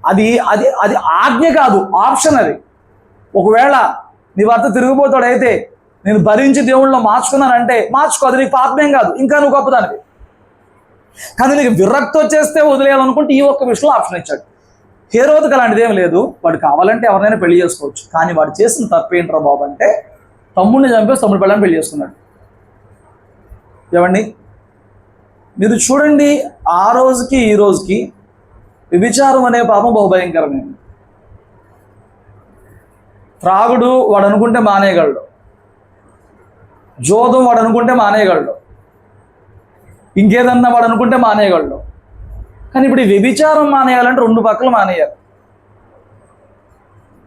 అది అది అది ఆజ్ఞ కాదు, ఆప్షన్. అది ఒకవేళ నీ భర్త తిరిగిపోతాడు అయితే నేను భరించి దేవుళ్ళలో మార్చుకున్నానంటే మార్చుకో, అది నీకు పాపమేం కాదు, ఇంకా నువ్వు గొప్పదానివి. కానీ నీకు విరక్తి వచ్చేస్తే వదిలేయాలనుకుంటే ఈ ఒక్క విషయంలో ఆప్షన్ ఇచ్చాడు. హేరోదుకు అలాంటిది ఏం లేదు. వాడు కావాలంటే ఎవరినైనా పెళ్లి చేసుకోవచ్చు. కానీ వాడు చేసిన తప్పు ఏంట్రా బాబు అంటే, తమ్ముడిని చంపేసి తమ్ముడి పిల్లని పెళ్లి చేసుకున్నాడు. ఏమండి, మీరు చూడండి, ఆ రోజుకి ఈ రోజుకి వ్యభిచారం అనే పాపం బహుభయంకరమైంది. త్రాగుడు వాడు అనుకుంటే మానేయగలడు, జోదం వాడు అనుకుంటే మానేయగలడు, ఇంకేదన్నా వాడు అనుకుంటే మానేయగలడు. కానీ ఇప్పుడు ఈ వ్యభిచారం మానేయాలంటే రెండు పక్కలు మానేయాలి.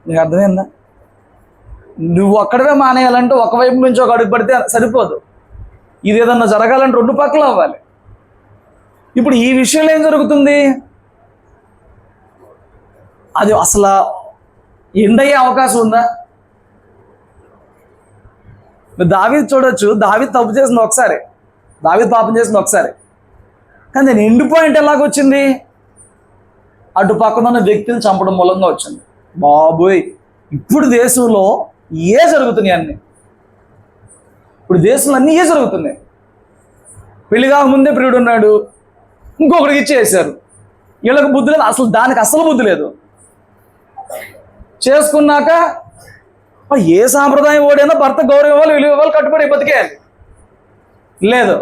నీకు అర్థమైందా? నువ్వు అక్కడవే మానేయాలంటే ఒకవైపు నుంచి ఒక అడుగు పడితే సరిపోదు. ఇది ఏదన్నా జరగాలంటే రెండు పక్కలు అవ్వాలి. ఇప్పుడు ఈ విషయంలో ఏం జరుగుతుంది? అది అసలు ఎండ్ అయ్యే అవకాశం ఉందా? దావీదు చూడొచ్చు, దావీదు తప్పు చేసింది ఒకసారి, దావీదు పాపం చేసింది ఒకసారి, కానీ నేను ఎండ్ పాయింట్ ఎలాగొచ్చింది? అటు పక్కన ఉన్న వ్యక్తిని చంపడం మూలంగా వచ్చింది. బాబోయ్, ఇప్పుడు దేశంలో జరుగుతున్నాయి అన్నీ, ఇప్పుడు దేశంలో అన్నీ జరుగుతున్నాయి. పెళ్లి కాకముందే ప్రియుడు ఉన్నాడు, ఇంకొకరికి ఇచ్చేసారు. వీళ్ళకి బుద్ధి లేదు, అసలు దానికి అసలు బుద్ధి లేదు. చేసుకున్నాక ఏ సాంప్రదాయం ఓడైనా భర్త గౌరవం ఇవ్వాలి, విలువ ఇవ్వాలి, కట్టుబడి బతికేయాలి. లేదు,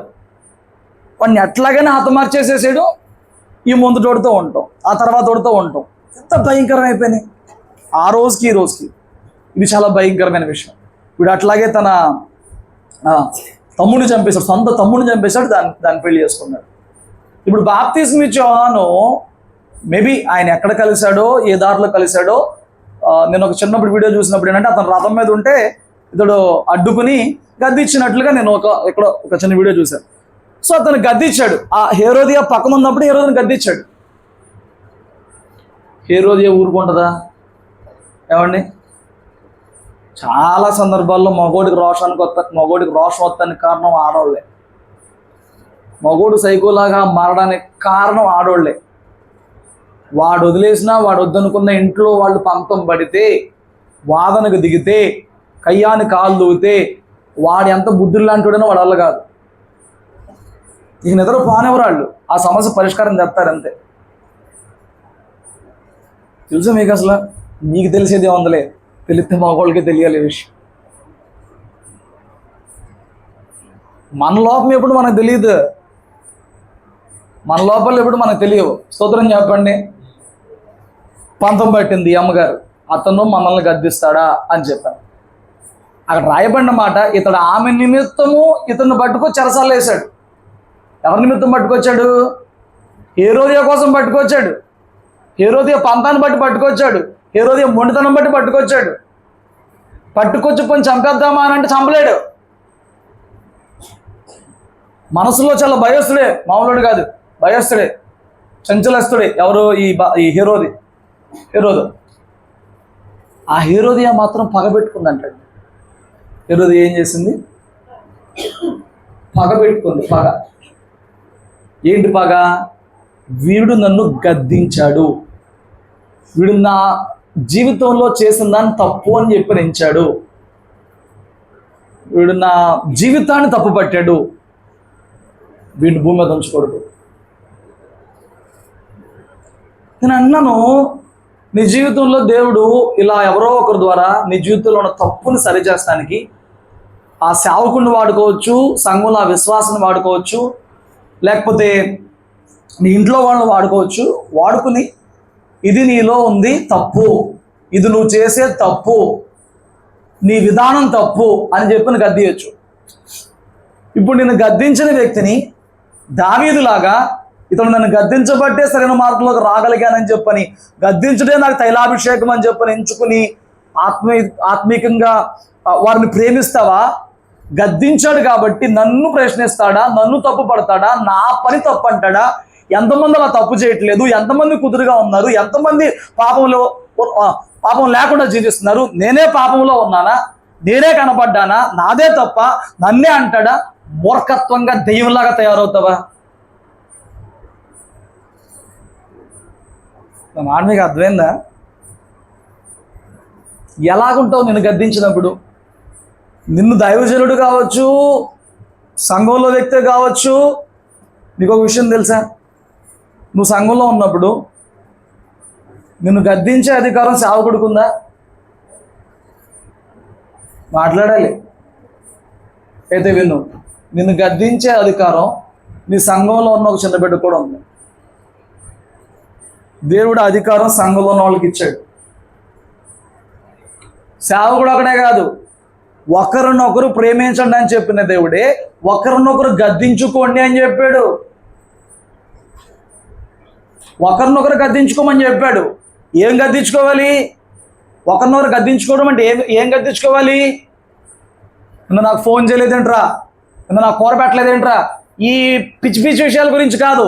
వాడిని ఎట్లాగైనా హతమార్చేసేసాడు. ఈ ముందు తోడుతూ ఉంటాం, ఆ తర్వాత తోడుతూ ఉంటాం. ఎంత భయంకరం అయిపోయినాయి ఆ రోజుకి ఈ రోజుకి. ఇది చాలా భయంకరమైన విషయం. వీడు అట్లాగే తన తమ్ముడిని చంపేశాడు, సొంత తమ్ముడిని చంపేశాడు, దాన్ని పెళ్లి చేసుకున్నాడు. ఇప్పుడు బాప్తిస్మ ఇచ్చే యోహాను మేబీ ఆయన ఎక్కడ కలిశాడో, ఏ దారిలో కలిశాడో. నేను ఒక చిన్నప్పుడు వీడియో చూసినప్పుడు ఏంటంటే, అతను రథం మీద ఉంటే ఇతడు అడ్డుకుని గద్దిచ్చినట్లుగా నేను ఎక్కడో ఒక చిన్న వీడియో చూశాను. సో అతను గద్దిచ్చాడు. ఆ హేరోదియా పక్కన ఉన్నప్పుడు హేరోదిని గద్దిచ్చాడు. హేరోదియా ఊరుకుంటుందా? ఏమండి, చాలా సందర్భాల్లో మగోడికి రోషం వస్తానికి కారణం ఆడవాళ్ళే. మగోడు సైకోలాగా మారడానికి కారణం ఆడవాళ్ళే. వాడు వదిలేసినా, వాడు వద్దనుకున్న ఇంట్లో వాళ్ళు పంతం పడితే, వాదనకు దిగితే, కయ్యాన్ని కాలు దూగితే, వాడు ఎంత బుద్ధులు లాంటివాడనో వాడు వల్ల కాదు. ఇక నిద్ర పోనేవరాళ్ళు ఆ సమస్య పరిష్కారం చేస్తారంతే. తెలుసా మీకు? అసలు మీకు తెలిసేది ఏముందలే, తెలిస్తే మగవాళ్ళకి తెలియాలి ఈ విషయం. మన లోపం ఎప్పుడు మనకు తెలియదు, మన లోపల ఎప్పుడు మనకు తెలియవు. స్తోత్రం చెప్పండి. పంతం పట్టింది ఈ అమ్మగారు, అతను మనల్ని గద్దిస్తాడా అని చెప్పాను. అక్కడ రాయబడిన మాట, ఇతడు ఆమె నిమిత్తము ఇతన్ని పట్టుకొని చెరసాల్లో వేశాడు. ఎవరి నిమిత్తం పట్టుకొచ్చాడు? హేరోదియా కోసం పట్టుకొచ్చాడు. హేరోదియా పంతాన్ని బట్టి పట్టుకొచ్చాడు. హేరోదియా మొండితనం బట్టి పట్టుకొచ్చాడు. పట్టుకొచ్చి పోయి చంపేద్దామా అని అంటే చంపలేడు. మనసులో చాలా భయస్తుడే, మామూలుడు కాదు, భయస్తుడే, చంచలస్తుడే. ఎవరు? ఈ హేరోదు. ఆ హేరోదియా మాత్రం పగబెట్టుకుందంటాడు. హేరోదియా ఏం చేసింది? పగబెట్టుకుంది. పగ ఏంటి పగ? వీడు నన్ను గద్దించాడు, వీడు నా జీవితంలో చేసిన దాన్ని తప్పు అని చెప్పి నెంచాడు, వీడు నా జీవితాన్ని తప్పు పట్టాడు, వీడిని భూమి మీద ఉంచకూడదు. నేను అన్నాను, నీ జీవితంలో దేవుడు ఇలా ఎవరో ఒకరి ద్వారా నీ జీవితంలో ఉన్న తప్పుని సరిచేస్తానికి ఆ సేవకుడిని వాడుకోవచ్చు, సంఘంలో ఆ విశ్వాసాన్ని వాడుకోవచ్చు, లేకపోతే నీ ఇంట్లో వాళ్ళని వాడుకోవచ్చు. వాడుకుని ఇది నీలో ఉంది తప్పు, ఇది నువ్వు చేసే తప్పు, నీ విధానం తప్పు అని చెప్పి గద్దియచ్చు. ఇప్పుడు నేను గద్దించిన వ్యక్తిని దావీదులాగా, ఇతను నన్ను గద్దించబట్టే సరైన మార్గంలోకి రాగలిగానని చెప్పని, గద్దించడే నాకు తైలాభిషేకం అని చెప్పని ఎంచుకుని ఆత్మీయంగా వారిని ప్రేమిస్తావా? గద్దించాడు కాబట్టి నన్ను ప్రశ్నిస్తాడా? నన్ను తప్పు పడతాడా? నా పని తప్పు అంటాడా? ఎంతమంది అలా తప్పు చేయట్లేదు? ఎంతమంది కుదురుగా ఉన్నారు? ఎంతమంది పాపం లేకుండా జీవిస్తున్నారు? నేనే పాపంలో ఉన్నానా? నేనే కనపడ్డానా? నాదే తప్ప? నన్నే అంటాడా? మూర్ఖత్వంగా దెయ్యంలాగా తయారవుతావా? మాట మీకు అర్థమైందా? ఎలాగుంటావు నిన్ను గద్దించినప్పుడు? నిన్ను దైవజనుడు కావచ్చు, సంఘంలో వ్యక్తి కావచ్చు. నీకు ఒక విషయం తెలుసా? నువ్వు సంఘంలో ఉన్నప్పుడు నిన్ను గద్దించే అధికారం సేవకుడికి ఉందా? మాట్లాడాలి. అయితే విను, నిన్ను గద్దించే అధికారం నీ సంఘంలో ఉన్న ఒక చిన్న బిడ్డ కూడా ఉంది. దేవుడు అధికారం సంఘంలో ఉన్న వాళ్ళకి ఇచ్చాడు. సేవకుడు ఒకడే కాదు, ఒకరినొకరు ప్రేమించండి అని చెప్పిన దేవుడే ఒకరినొకరు గద్దించుకోండి అని చెప్పాడు. ఒకరినొకరు గద్దించుకోమని చెప్పాడు. ఏం గద్దించుకోవాలి? ఒకరినొకరు గద్దించుకోవడం అంటే ఏం గద్దించుకోవాలి? నిన్న నాకు ఫోన్ చేయలేదేంట్రా, నిన్న నాకు కూర పెట్టలేదేంట్రా, ఈ పిచ్చి పిచ్చి విషయాల గురించి కాదు.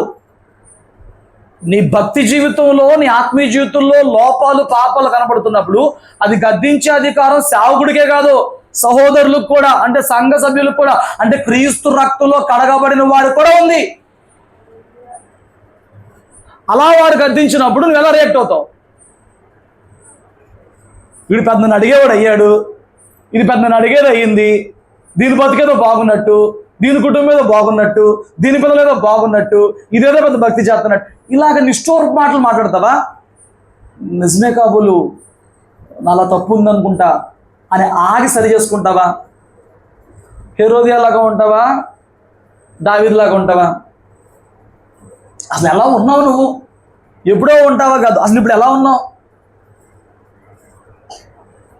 నీ భక్తి జీవితంలో, నీ ఆత్మీయ జీవితంలో లోపాలు పాపాలు కనబడుతున్నప్పుడు అది గద్దించే అధికారం సేవకుడికే కాదు, సహోదరులకు కూడా, అంటే సంఘ సభ్యులకు కూడా, అంటే క్రీస్తు రక్తంలో కడగబడిన వారికి కూడా ఉంది. అలా వాడు గద్దించినప్పుడు నువ్వు ఎలా రియాక్ట్ అవుతావు? వీడు పెద్దను అడిగేవాడు అయ్యాడు, ఇది పెద్దను అడిగేది అయ్యింది, దీని బతికేదో బాగున్నట్టు, దీని కుటుంబం ఏదో బాగున్నట్టు, దీని పిల్లలు ఏదో బాగున్నట్టు, ఇదేదో పెద్ద భక్తి చేస్తున్నట్టు, ఇలాగ నిష్ఠూర మాటలు మాట్లాడతావా? నిజమే కాబోలు నాలా తప్పు ఉందనుకుంటా అని ఆగి సరి చేసుకుంటావా? హెరోదియాలాగా ఉంటావా? దావీదులాగా ఉంటావా? అసలు ఎలా ఉన్నావు నువ్వు? ఎప్పుడో ఉంటావా కాదు, అసలు ఇప్పుడు ఎలా ఉన్నావు?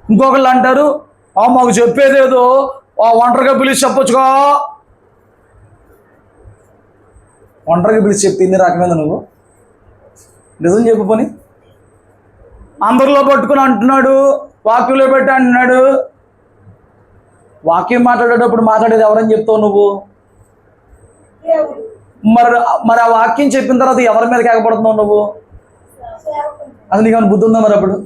ఇంకొకళ్ళు అంటారు, మాకు చెప్పేదేదో ఒంటరిగా పిలిచి చెప్పొచ్చుగా. ఒంటరిగా పిలిచి చెప్తే ఇన్ని రకమైన నువ్వు నిజం చెప్పు పని. అందరిలో పట్టుకుని అంటున్నాడు, వాక్యంలో పెట్టి అంటున్నాడు. వాక్యం మాట్లాడేటప్పుడు మాట్లాడేది ఎవరని చెప్తావు నువ్వు? మరి ఆ వాక్యం చెప్పిన తర్వాత ఎవరి మీద కేకపడుతున్నావు నువ్వు? అసలు నీకు బుద్ధి ఉందా? మరి అప్పుడు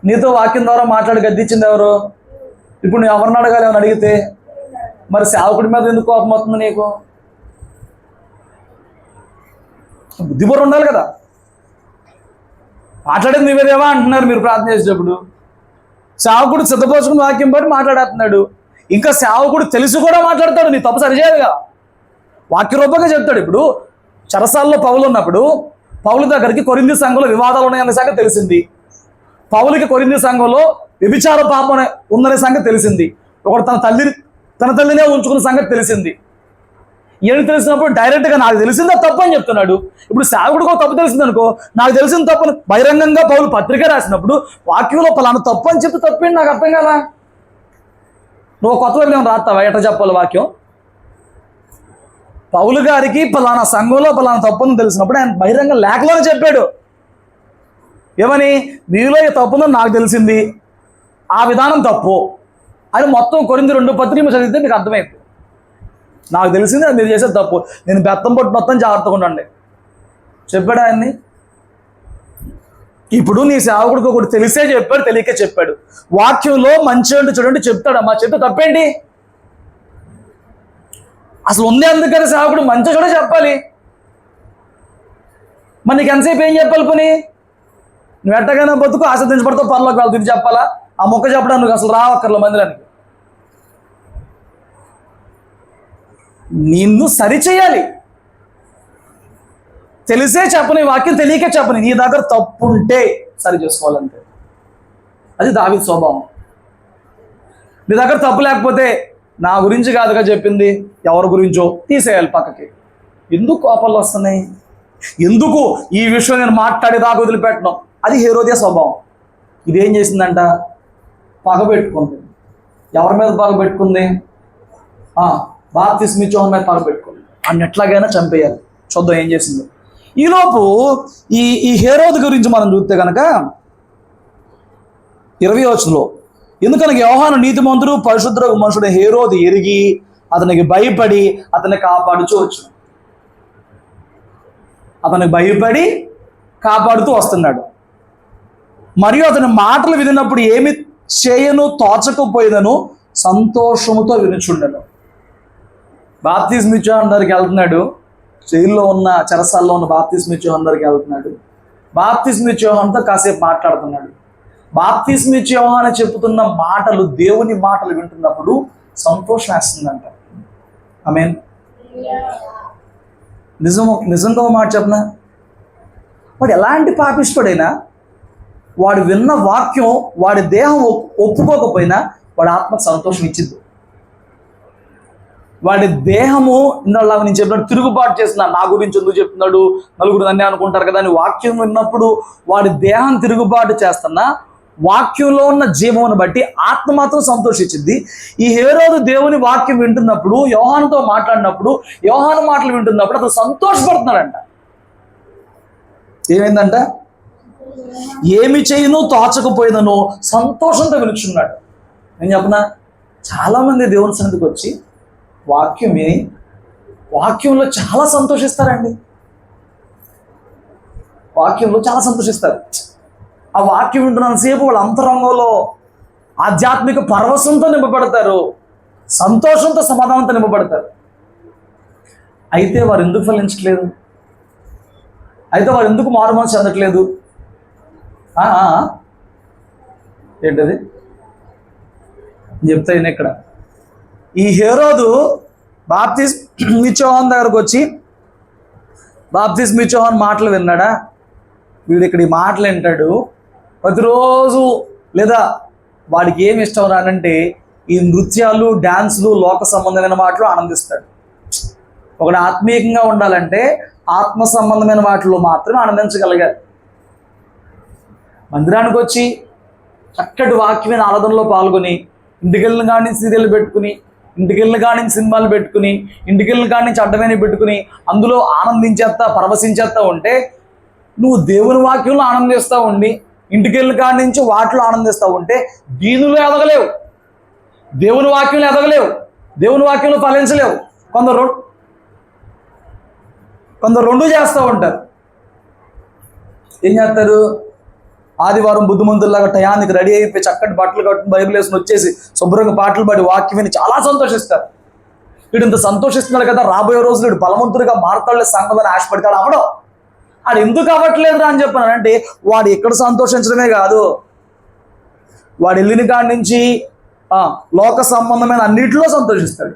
నీతో వాక్యం ద్వారా మాట్లాడి గద్దించింది ఎవరు? ఇప్పుడు నువ్వు ఎవరిని అడగాలి అని అడిగితే మరి సేవకుడి మీద ఎందుకు కోపం అవుతుంది నీకు? బుద్ధిపూర్వం ఉండాలి కదా. మాట్లాడేది నువ్వేదేవా అంటున్నారు మీరు ప్రార్థన చేసేటప్పుడు. సేవకుడు సిద్ధపోసుకుని వాక్యం బట్టి మాట్లాడేస్తున్నాడు. ఇంకా సేవకుడు తెలిసి కూడా మాట్లాడతాడు, నీ తప్పు సరిచేయదుగా. వాక్య రూపంగా చెప్తాడు. ఇప్పుడు చెరసాల్లో పౌలు ఉన్నప్పుడు పౌలు దగ్గరికి కొరింథీ సంఘంలో వివాదాలు ఉన్నాయన్న సంగతి తెలిసింది. పౌలుకి కొరింథీ సంఘంలో వ్యభిచార పాపం ఉందనే సంగతి తెలిసింది. ఒకడు తన తల్లినే ఉంచుకున్న సంగతి తెలిసింది. ఏమి తెలిసినప్పుడు డైరెక్ట్గా నాకు తెలిసిందా తప్పు అని చెప్తున్నాడు. ఇప్పుడు సేవకుడికి ఒక తప్పు తెలిసింది అనుకో, నాకు తెలిసిన తప్పును బహిరంగంగా పౌలు పత్రిక రాసినప్పుడు వాక్యంలో పలానా తప్పు అని చెప్పి తప్పేంటి నాకు అర్థం కదా. నువ్వు కొత్త వైపు ఏమైనా రాస్తావా? ఎట్లా చెప్పాలి వాక్యం? పౌలు గారికి పలానా సంఘంలో పలానా తప్పును తెలిసినప్పుడు ఆయన బహిరంగ లేఖలోనే చెప్పాడు. ఏమని? మీలో ఈ తప్పును నాకు తెలిసింది, ఆ విధానం తప్పు అని మొత్తం కొరింథీ 2 పత్రిక చదివితే మీకు అర్థమైంది. నాకు తెలిసింది అది మీరు చేసేది తప్పు, నేను బెత్తం పట్టు మొత్తం జాగ్రత్తగా ఉండండి చెప్పాడు ఆయన్ని. ఇప్పుడు నీ సేవకుడికి ఒకటి తెలిసే చెప్పాడు, తెలియకే చెప్పాడు. వాక్యంలో మంచి అంటే చూడండి చెప్తాడు, అమ్మా చెప్తే తప్పేంటి? అసలు ఉంది అందుకని సేవకుడు మంచి చూడ చెప్పాలి. మరి నీకు ఎంతసేపు ఏం చెప్పాలి పని? నువ్వు ఎట్టగానే బతుకు ఆశ్రదించబడతావు, పనులకు వెళ్తుంది చెప్పాలా? ఆ మొక్క చెప్పడానికి అసలు రావక్కర్ల మందిరానికి. నిన్ను సరిచేయాలి. తెలిసే చెప్పని వాక్యం, తెలియకే చెప్పని. నీ దగ్గర తప్పు ఉంటే సరి చేసుకోవాలంటే అది దావీదు స్వభావం. నీ దగ్గర తప్పు లేకపోతే నా గురించి కాదుగా చెప్పింది, ఎవరి గురించో తీసేయాలి పక్కకి. ఎందుకు కోపాలు వస్తున్నాయి? ఎందుకు ఈ విషయం నేను మాట్లాడి దాకా వదిలిపెట్టను? అది హేరోదియా స్వభావం. ఇదేం చేసిందంట? పగ పెట్టుకుంది. ఎవరి మీద పగ పెట్టుకుంది? బాప్తిస్మా యోహాను మీద పగ పెట్టుకుంది. అన్ని ఎట్లాగైనా చంపేయాలి. చూద్దాం ఏం చేసిందో. ఈలోపు ఈ హేరోదు గురించి మనం చూస్తే కనుక 20వ వచనంలో, ఎందుకనగా యోహాను నీతిమంతుడు పరిశుద్ధ మనుషుడు హేరోదు ఎరిగి అతనికి భయపడి అతన్ని కాపాడుచూ వచ్చాడు. అతనికి భయపడి కాపాడుతూ వస్తున్నాడు. మరియు అతని మాటలు వినినప్పుడు ఏమి చేయను తోచకపోయినను సంతోషముతో వినుచుండెను. బాప్తిస్మా యోహాను దగ్గరికి వెళ్తున్నాడు. జైల్లో ఉన్న చెరసాల్లో ఉన్న బాప్తిస్మా యోహాను దగ్గరికి వెళ్తున్నాడు. బాప్తిస్మా యోహానుతో కాసేపు మాట్లాడుతున్నాడు. బాప్తిస్మా యోహాను చెప్పుతున్న మాటలు, దేవుని మాటలు వింటున్నప్పుడు సంతోషం వేస్తుందంట. ఆమేన్. నిజంగా మాట చెప్పనా, వాడు ఎలాంటి పాపిష్టుడైనా వాడు విన్న వాక్యం వాడి దేహం ఒప్పుకోకపోయినా వాడి ఆత్మకు సంతోషం ఇచ్చింది. వాడి దేహము ఇందులో నేను చెప్పినట్టు తిరుగుబాటు చేస్తున్నా, నా గురించి ఎందుకు చెప్తున్నాడు, నలుగురు నన్నే అనుకుంటారు కదా అని వాక్యం విన్నప్పుడు వాడి దేహం తిరుగుబాటు చేస్తున్నా వాక్యంలో ఉన్న జీవమును బట్టి ఆత్మ మాత్రం సంతోషించింది. ఈ హేరోదు దేవుని వాక్యం వింటున్నప్పుడు, యోహానుతో మాట్లాడినప్పుడు, యోహాను మాటలు వింటున్నప్పుడు అతను సంతోషపడుతున్నాడంట. ఏమైందంట? ఏమి చేయను తోచకపోయినను సంతోషంతో వినుచున్నాడు. నేను చెప్పనా, చాలామంది దేవుని సన్నిధికి వచ్చి వాక్యం విని వాక్యంలో చాలా సంతోషిస్తారండి. వాక్యంలో చాలా సంతోషిస్తారు. ఆ వాక్యం వింటున్నంతసేపు వాళ్ళ అంతరంగంలో ఆధ్యాత్మిక పరవశంతో నింపబడతారు, సంతోషంతో సమాధానంతో నింపబడతారు. అయితే వారు ఎందుకు ఫలించట్లేదు? అయితే వారు ఎందుకు మారుమనసు చెందట్లేదు? ఏంటది చెప్తా నేను ఇక్కడ. ఈ హేరోదు బాప్తిస్మా యోహాను దగ్గరకు వచ్చి బాప్తిస్మా యోహాను మాటలు విన్నాడా? వీడు ఇక్కడ ఈ మాటలు వింటాడు ప్రతిరోజు. లేదా వాడికి ఏమి ఇష్టం రానంటే ఈ నృత్యాలు, డ్యాన్సులు, లోక సంబంధమైన మాటలు ఆనందిస్తాడు. ఒకడు ఆత్మీయంగా ఉండాలంటే ఆత్మ సంబంధమైన వాటిలో మాత్రమే ఆనందించగలిగారు. మందిరానికి వచ్చి చక్కటి వాక్యమైన ఆరాధనలో పాల్గొని, ఇంటికెళ్ళిన కాడి నుంచి సీరియల్ పెట్టుకుని, ఇంటికెళ్ళిన కాడి నుంచి సినిమాలు పెట్టుకుని, ఇంటికెళ్ళిన కాడి నుంచి అడ్డమైన పెట్టుకుని అందులో ఆనందించేస్తా, పరవశించేస్తా ఉంటే, నువ్వు దేవుని వాక్యంలో ఆనందిస్తూ ఉండి ఇంటికెళ్ళిన కాడి నుంచి వాటిలో ఆనందిస్తూ ఉంటే దీనిలో ఎదగలేవు, దేవుని వాక్యంలో ఎదగలేవు, దేవుని వాక్యంలో ఫలించలేవు. కొందరు రెండు చేస్తూ ఉంటారు. ఏం చేస్తారు? ఆదివారం బుద్ధిమంతుల్లాగా టయానికి రెడీ అయిపోయి చక్కటి బట్టలు కట్టుకుని బైబిల్ వేసుకుని వచ్చేసి శుభ్రంగా పాటలు పాడి వాక్యం విని చాలా సంతోషిస్తారు. వీడు ఇంత సంతోషిస్తున్నాడు కదా, రాబోయే రోజులు వీడు బలవంతుడిగా మారతాడు, సంఘమని ఆశపడతాడు. అవడం వాడు ఎందుకు అవ్వట్లేదురా అని చెప్పానంటే, వాడు ఇక్కడ సంతోషించడమే కాదు, వాడు వెళ్ళిన కాడి నుంచి లోక సంబంధమైన అన్నిటిలో సంతోషిస్తాడు,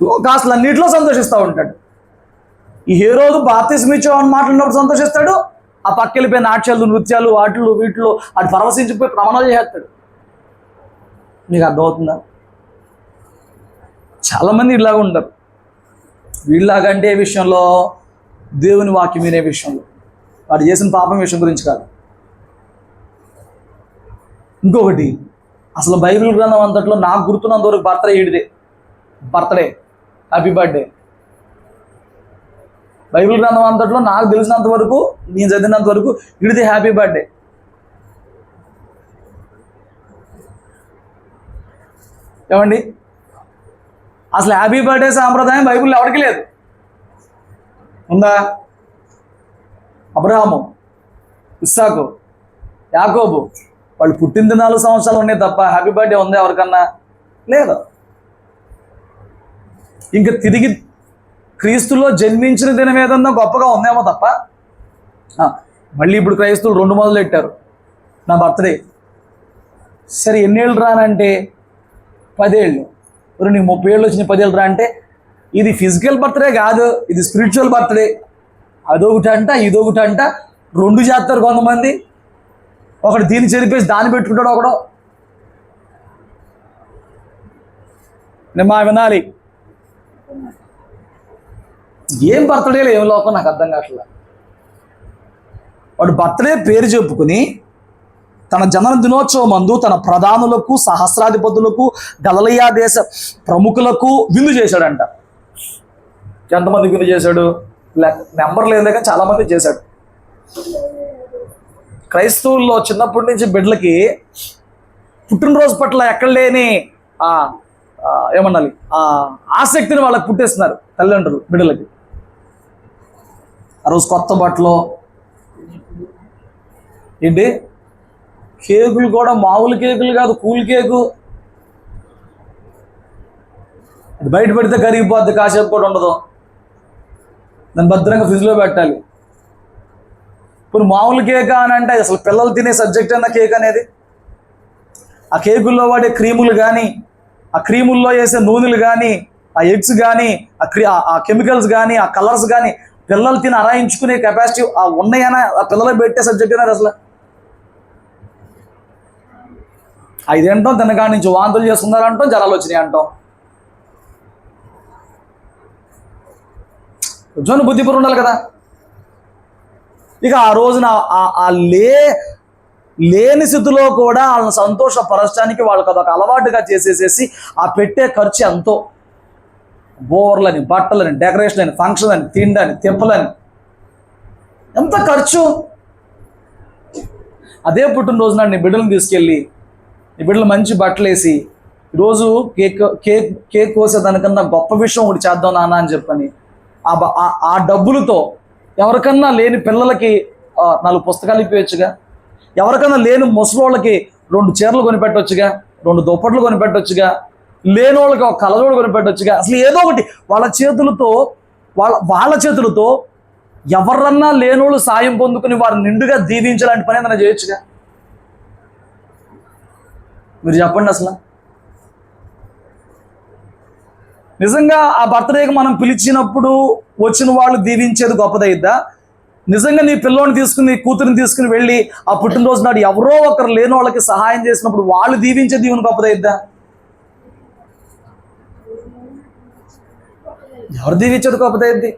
లోకాస్తులు అన్నిటిలో సంతోషిస్తూ ఉంటాడు. ఈ హేరోదు బాప్తిస్మా యోహాను మాట్లాడినప్పుడు సంతోషిస్తాడు, ఆ పక్క వెళ్ళిపోయి నాట్యాలు, నృత్యాలు, వాటిలో వీటిలో అటు పరవశించిపోయి ప్రమాణాలు చేస్తాడు. మీకు అర్థమవుతుందా? చాలామంది ఇలాగా ఉంటారు. వీళ్ళలాగంటే ఏ విషయంలో? దేవుని వాక్యం వినే విషయంలో, వాడు చేసిన పాపం విషయం గురించి కాదు. ఇంకొకటి, అసలు బైబిల్ గ్రంథం అంతట్లో నాకు గుర్తున్నంత వరకు బర్త్డే హ్యాపీ బర్త్డే. బైబిల్ గ్రంథం అంతట్లో నాకు తెలిసినంత వరకు, నేను చదివినంత వరకు ఇడిది హ్యాపీ బర్త్డే. ఏమండి? అసలు హ్యాపీ బర్త్డే సాంప్రదాయం బైబిల్లో ఎవరికి లేదు. ఉందా? అబ్రహాము, ఇస్సాకు, యాకోబు వాళ్ళు పుట్టిన 4 సంవత్సరాలు ఉన్నాయి తప్ప హ్యాపీ బర్త్డే ఉందా ఎవరికన్నా? లేదు. ఇంకా తిరిగి క్రీస్తులో జన్మించిన దినం ఏదన్నా గొప్పగా ఉందేమో తప్ప. మళ్ళీ ఇప్పుడు క్రైస్తువులు 2 మొదలెట్టారు, నా బర్త్డే. సరే ఎన్నేళ్ళు రానంటే 10 ఏళ్ళు. నీకు 30 ఏళ్ళు వచ్చినాయి, 10 ఏళ్ళు రా అంటే ఇది ఫిజికల్ బర్త్డే కాదు, ఇది స్పిరిచువల్ బర్త్డే. అదొకటి అంట, ఇదొకటి అంట, 2 చేస్తారు కొంతమంది. ఒకడు దీన్ని చెరిపేసి దాన్ని పెట్టుకుంటాడు ఒకడు. నేను వినాలి, ఏం బర్త్డేలో ఏం లోకం నాకు అర్థం కావట్లేదు. వాడు బర్త్డే పేరు చెప్పుకుని తన జనన దినోత్సవం అందు తన ప్రధానులకు, సహస్రాధిపతులకు, గలిలయ దేశ ప్రముఖులకు విందు చేశాడంట. ఎంతమంది విందు చేశాడు? నెంబర్ లేదు కానీ చాలామంది చేశాడు. క్రైస్తవుల్లో చిన్నప్పటి నుంచి బిడ్డలకి పుట్టినరోజు పట్ల ఎక్కడ లేని ఏమన్నాలి ఆసక్తిని వాళ్ళకి పుట్టేస్తున్నారు తల్లిదండ్రులు బిడ్డలకి. ఆ రోజు కొత్త బట్టలు ఏంటి, కేకులు కూడా మామూలు కేకులు కాదు, కూల్ కేకు. అది బయట పెడితే కరిగిపోద్ది, కాసేపు కూడా ఉండదు, దాన్ని భద్రంగా ఫ్రిడ్జ్లో పెట్టాలి. ఇప్పుడు మామూలు కేక్ అని అంటే అసలు పిల్లలు తినే సబ్జెక్ట్ అన్న కేక్ అనేది. ఆ కేకుల్లో వాడే క్రీములు కానీ, ఆ క్రీముల్లో వేసే నూనెలు కానీ, ఆ ఎగ్స్ కానీ, ఆ కెమికల్స్ కానీ, ఆ కలర్స్ కానీ పిల్లలు తిని అరాయించుకునే కెపాసిటీ ఉన్నాయని ఆ పిల్లలు పెట్టే సబ్జెక్ట్ అనేది. అసలు 5 అంటాం, తినకాడి నుంచి వాంతులు చేసుకున్నారంటాం, జ్వరాలు వచ్చినాయి అంటాం. కొంచెం బుద్ధిపూర్వం ఉండాలి కదా. ఇక ఆ రోజున లేని స్థితిలో కూడా వాళ్ళని సంతోషపరచడానికి వాళ్ళకి అదొక అలవాటుగా చేసేసేసి ఆ పెట్టే ఖర్చు ఎంతో, బోర్లని, బట్టలని, డెకరేషన్ అని, ఫంక్షన్ అని, తిండని, తిప్పలని, ఎంత ఖర్చు. అదే పుట్టినరోజు నాడు నీ బిడ్డలను తీసుకెళ్ళి నీ బిడ్డలు మంచి బట్టలు వేసి ఈరోజు కేక్ కోసేదానికన్నా గొప్ప విషయం ఒకటి చేద్దాం నాన్న అని చెప్పని ఆ డబ్బులతో ఎవరికన్నా లేని పిల్లలకి 4 పుస్తకాలు ఇప్పించచ్చుగా, ఎవరికన్నా లేని ముసలోళ్ళకి 2 చీరలు కొనిపెట్టవచ్చుగా, 2 దుప్పట్లు కొనిపెట్టవచ్చుగా, లేని వాళ్ళకి ఒక కలజోడు కొనిపెట్టవచ్చుగా. అసలు ఏదో ఒకటి వాళ్ళ చేతులతో ఎవరన్నా లేనోళ్ళు సాయం పొందుకుని వారిని నిండుగా దీవించాలంటి పని ఏదైనా చేయొచ్చుగా. మీరు చెప్పండి. అసలు నిజంగా ఆ బర్త్డేకి మనం పిలిచినప్పుడు వచ్చిన వాళ్ళు దీవించేది గొప్పదైద్దా? నిజంగా నీ పిల్లోని తీసుకుని, నీ కూతురిని తీసుకుని వెళ్ళి ఆ పుట్టినరోజు నాడు ఎవరో ఒకరు లేని వాళ్ళకి సహాయం చేసినప్పుడు వాళ్ళు దీవించే దీవెన గొప్పదైద్దా? ఎవరు దీవించేది గొప్పదైద్ది?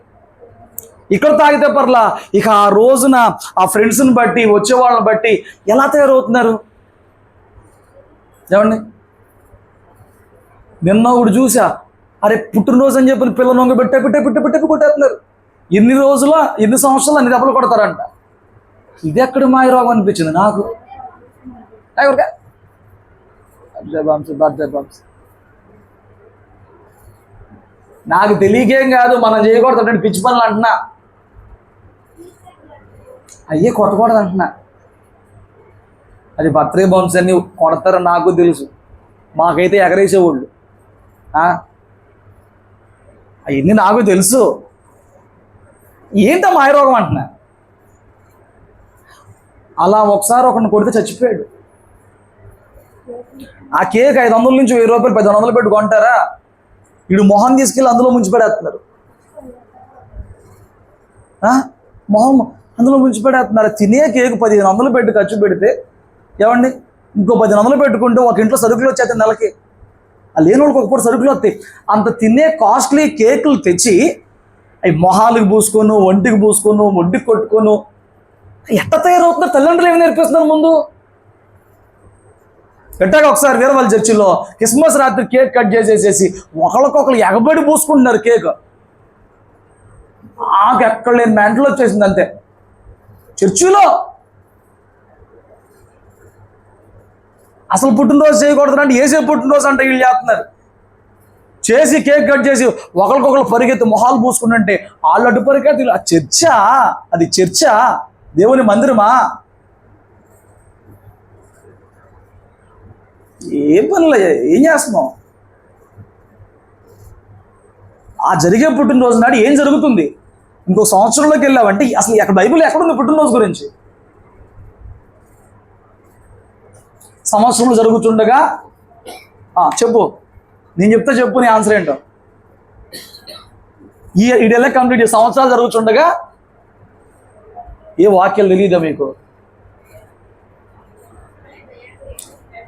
ఇక్కడ తాగితే పర్లా, ఇక ఆ రోజున ఆ ఫ్రెండ్స్ని బట్టి, వచ్చే వాళ్ళని బట్టి ఎలా తయారవుతున్నారు ఏమండి? నిన్న ఒకటి చూసా, అరే పుట్టినరోజు అని చెప్పిన పిల్లలు నొంగ పెట్టే కొట్టేస్తున్నారు. ఎన్ని సంవత్సరాలు అన్ని దెబ్బలు కొడతారంట. ఇది ఎక్కడ మాయరోగం అనిపించింది నాకు. నాకు తెలియకేం కాదు, మనం చేయకూడదు పిచ్చి పనులు అంటున్నా, అయ్యే కొట్టకూడదు అంటున్నా. అది బర్త్డే బాంబ్స్ అన్ని కొడతారని నాకు తెలుసు, మాకైతే ఎగరేసేవాళ్ళు అవన్నీ నాకు తెలుసు. ఏంటో మాయరోగం అంటున్నా. అలా ఒకసారి ఒకరిని కొడితే చచ్చిపోయాడు. ఆ కేక్ 500 నుంచి 1000 రూపాయలు 1500 పెట్టి కొంటారా? వీడు మొహం తీసుకెళ్ళి అందులో ముంచిపడేస్తున్నారు. మొహం అందులో ముంచిపడేస్తున్నారు. తినే కేక్ 1500 పెట్టి ఖర్చు పెడితే ఏమండి, ఇంకో 1500 పెట్టుకుంటే ఒక ఇంట్లో సరుకులు వచ్చేస్తాయి నెలకి. ఆ లేని వాళ్ళకి ఒకప్పుడు సరుకులు వస్తాయి. అంత తినే కాస్ట్లీ కేకులు తెచ్చి అవి మొహాలకు పూసుకోను, ఒంటికి పూసుకోను, ఒడ్డుకి కొట్టుకోను. ఎట్ట తయారవుతున్నారు? తల్లిదండ్రులు ఏమి నేర్పిస్తున్నారు ముందు? పెట్టాక ఒకసారి వేరే వాళ్ళ చర్చిలో క్రిస్మస్ రాత్రి కేక్ కట్ చేసేసేసి ఒకళ్ళకొకళ్ళు ఎగబడి పూసుకుంటున్నారు కేక్. నాకు ఎక్కడ లేని మెంటలు వచ్చేసింది అంతే. చర్చిలో అసలు పుట్టినరోజు చేయకూడదు అంటే ఏసే పుట్టినరోజు అంటే వీళ్ళు చేస్తున్నారు. చేసి కేక్ కట్ చేసి ఒకరికొకరు పరిగెత్తి మొహాలు పూసుకుంటుంటే వాళ్ళు అడ్డు పరిగెత్తి. చర్చా? అది చర్చా? దేవుని మందిరమా? ఏం పనులు, ఏం చేస్తున్నాం? ఆ జరిగే పుట్టినరోజు నాడు ఏం జరుగుతుంది? ఇంకో సంవత్సరంలోకి వెళ్ళామంటే అసలు అక్కడ బైబిల్ ఎక్కడుంది పుట్టినరోజు గురించి? సంవత్సరంలో జరుగుతుండగా చెప్పు, నేను చెప్తే చెప్పు నీ ఆన్సర్ ఏంటో. ఇడెల్లా కంప్లీట్ సంవత్సరాలు జరుగుతుండగా ఏ వాక్యాలు తెలియదా మీకు?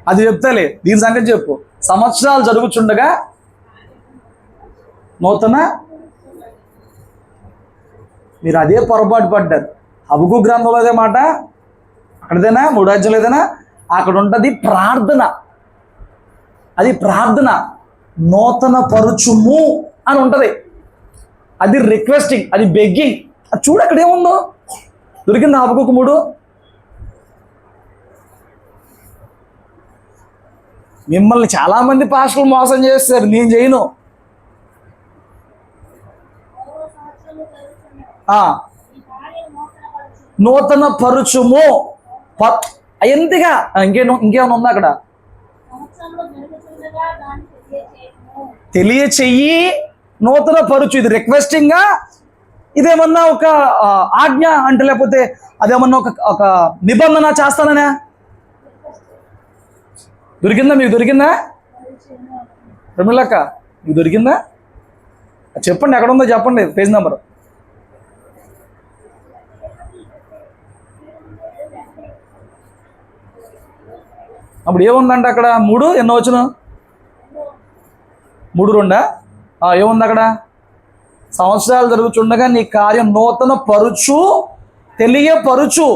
అది చెప్తాలే, దీని సంగతి చెప్పు. సంవత్సరాలు జరుగుతుండగా నూతన, మీరు అదే పొరపాటు పడ్డారు. హబక్కూ గ్రంథంలో అదే మాట, అక్కడదేనా 3 అధ్యాయాలు ఏదైనా అక్కడ ఉంటుంది ప్రార్థన. అది ప్రార్థన, నూతన పరుచుము అని ఉంటుంది. అది రిక్వెస్టింగ్, అది బెగ్గింగ్. అది చూడు అక్కడ ఏముందో. దొరికింది హబక్కూ 3. మిమ్మల్ని చాలామంది పాస్టర్లు మోసం చేస్తారు, నేను చేయను. నూతన పరుచుము ఎంతగా ఇంకేమైనా ఉందా అక్కడ? తెలియచెయ్యి, నూతన పరుచు. ఇది రిక్వెస్టింగ్గా, ఇదేమన్నా ఒక ఆజ్ఞ అంటే, లేకపోతే అదేమన్నా ఒక నిబంధన చేస్తాననే? దొరికిందా మీకు? దొరికిందా రమలక్క? మీకు దొరికిందా? చెప్పండి, ఎక్కడ ఉందో చెప్పండి, పేజ్ నెంబర్. అప్పుడు ఏముందంటే అక్కడ 3 ఎన్నో వచ్చును? 3:2 ఏముంది అక్కడ? సంవత్సరాలు జరుగుతుండగా నీ కార్యం నూతన పరుచు, తెలియపరుచు.